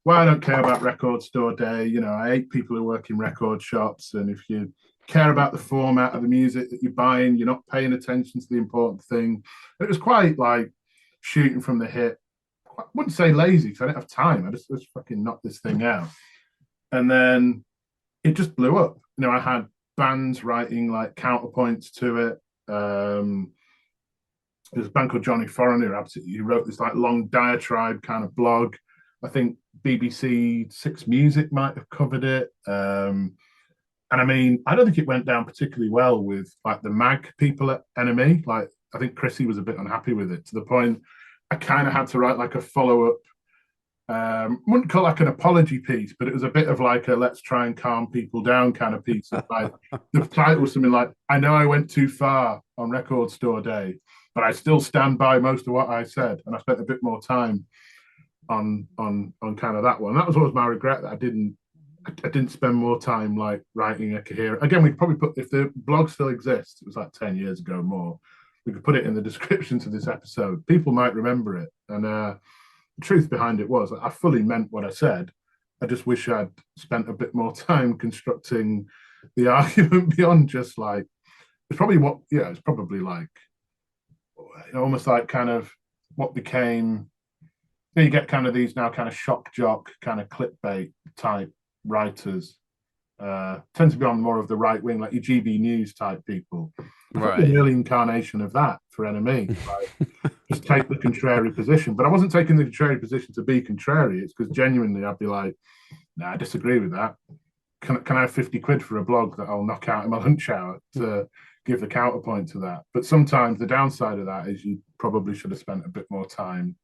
well, I don't care about Record Store Day. You know, I hate people who work in record shops, and if you care about the format of the music that you're buying, you're not paying attention to the important thing. And it was quite like shooting from the hip. I wouldn't say lazy because I didn't have time. I just fucking knocked this thing out. And then it just blew up. You know, I had bands writing like counterpoints to it. There's a band called Johnny Foreigner who wrote this like long diatribe kind of blog. I think BBC Six Music might have covered it. And I mean, I don't think it went down particularly well with like the mag people at NME. Like, I think Chrissy was a bit unhappy with it to the point I kind of had to write like a follow up. Wouldn't call it like an apology piece, but it was a bit of like a let's try and calm people down kind of piece. Like the title was something like, I know I went too far on Record Store Day, but I still stand by most of what I said. And I spent a bit more time on kind of that one. That was always my regret that I didn't spend more time like writing a coherent. Again, we'd probably put if the blog still exists, it was like 10 years ago more. We could put it in the description to this episode. People might remember it. And the truth behind it was I fully meant what I said. I just wish I'd spent a bit more time constructing the argument beyond just like it's probably like almost like kind of what became you get kind of these now kind of shock jock kind of clickbait type writers tend to be on more of the right wing, like your GB News type people. Right. An early incarnation of that for NME. Like, just take the contrary position. But I wasn't taking the contrary position to be contrary. It's because genuinely I'd be like, nah, I disagree with that. Can I have 50 quid for a blog that I'll knock out in my lunch hour to give the counterpoint to that? But sometimes the downside of that is you probably should have spent a bit more time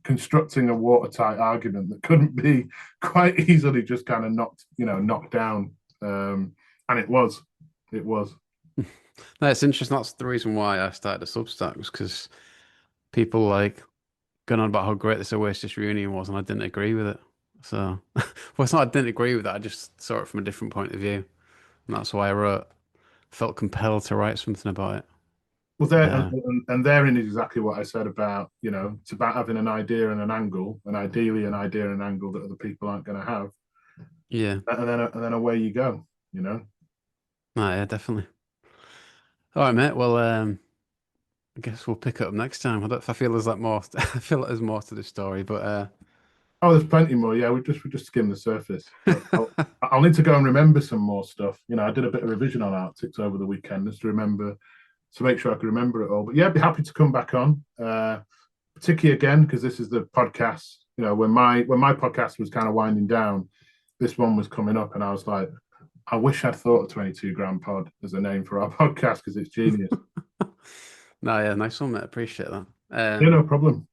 constructing a watertight argument that couldn't be quite easily just kind of knocked down. And it was. No, it's interesting. That's the reason why I started a Substack was because people like going on about how great this Oasis reunion was, and I didn't agree with it. So, well, it's not I didn't agree with it. I just saw it from a different point of view, and that's why I wrote. Felt compelled to write something about it. Well, there Uh, and therein is exactly what I said about it's about having an idea and an angle, and ideally an idea and an angle that other people aren't going to have, yeah. and then away you go. Oh, yeah, definitely. All right, mate. Well, I guess we'll pick up next time. I feel there's like more. I feel like there's more to the story, but Oh, there's plenty more. Yeah, we just skimmed the surface. But I'll need to go and remember some more stuff. I did a bit of revision on Arctics over the weekend just to make sure I could remember it all. But yeah, I'd be happy to come back on, particularly again because this is the podcast. When my podcast was kind of winding down, this one was coming up, and I was like, I wish I'd thought of 22 Grand Pod as a name for our podcast because it's genius. no, yeah, nice one, mate. Appreciate that. Yeah, no problem.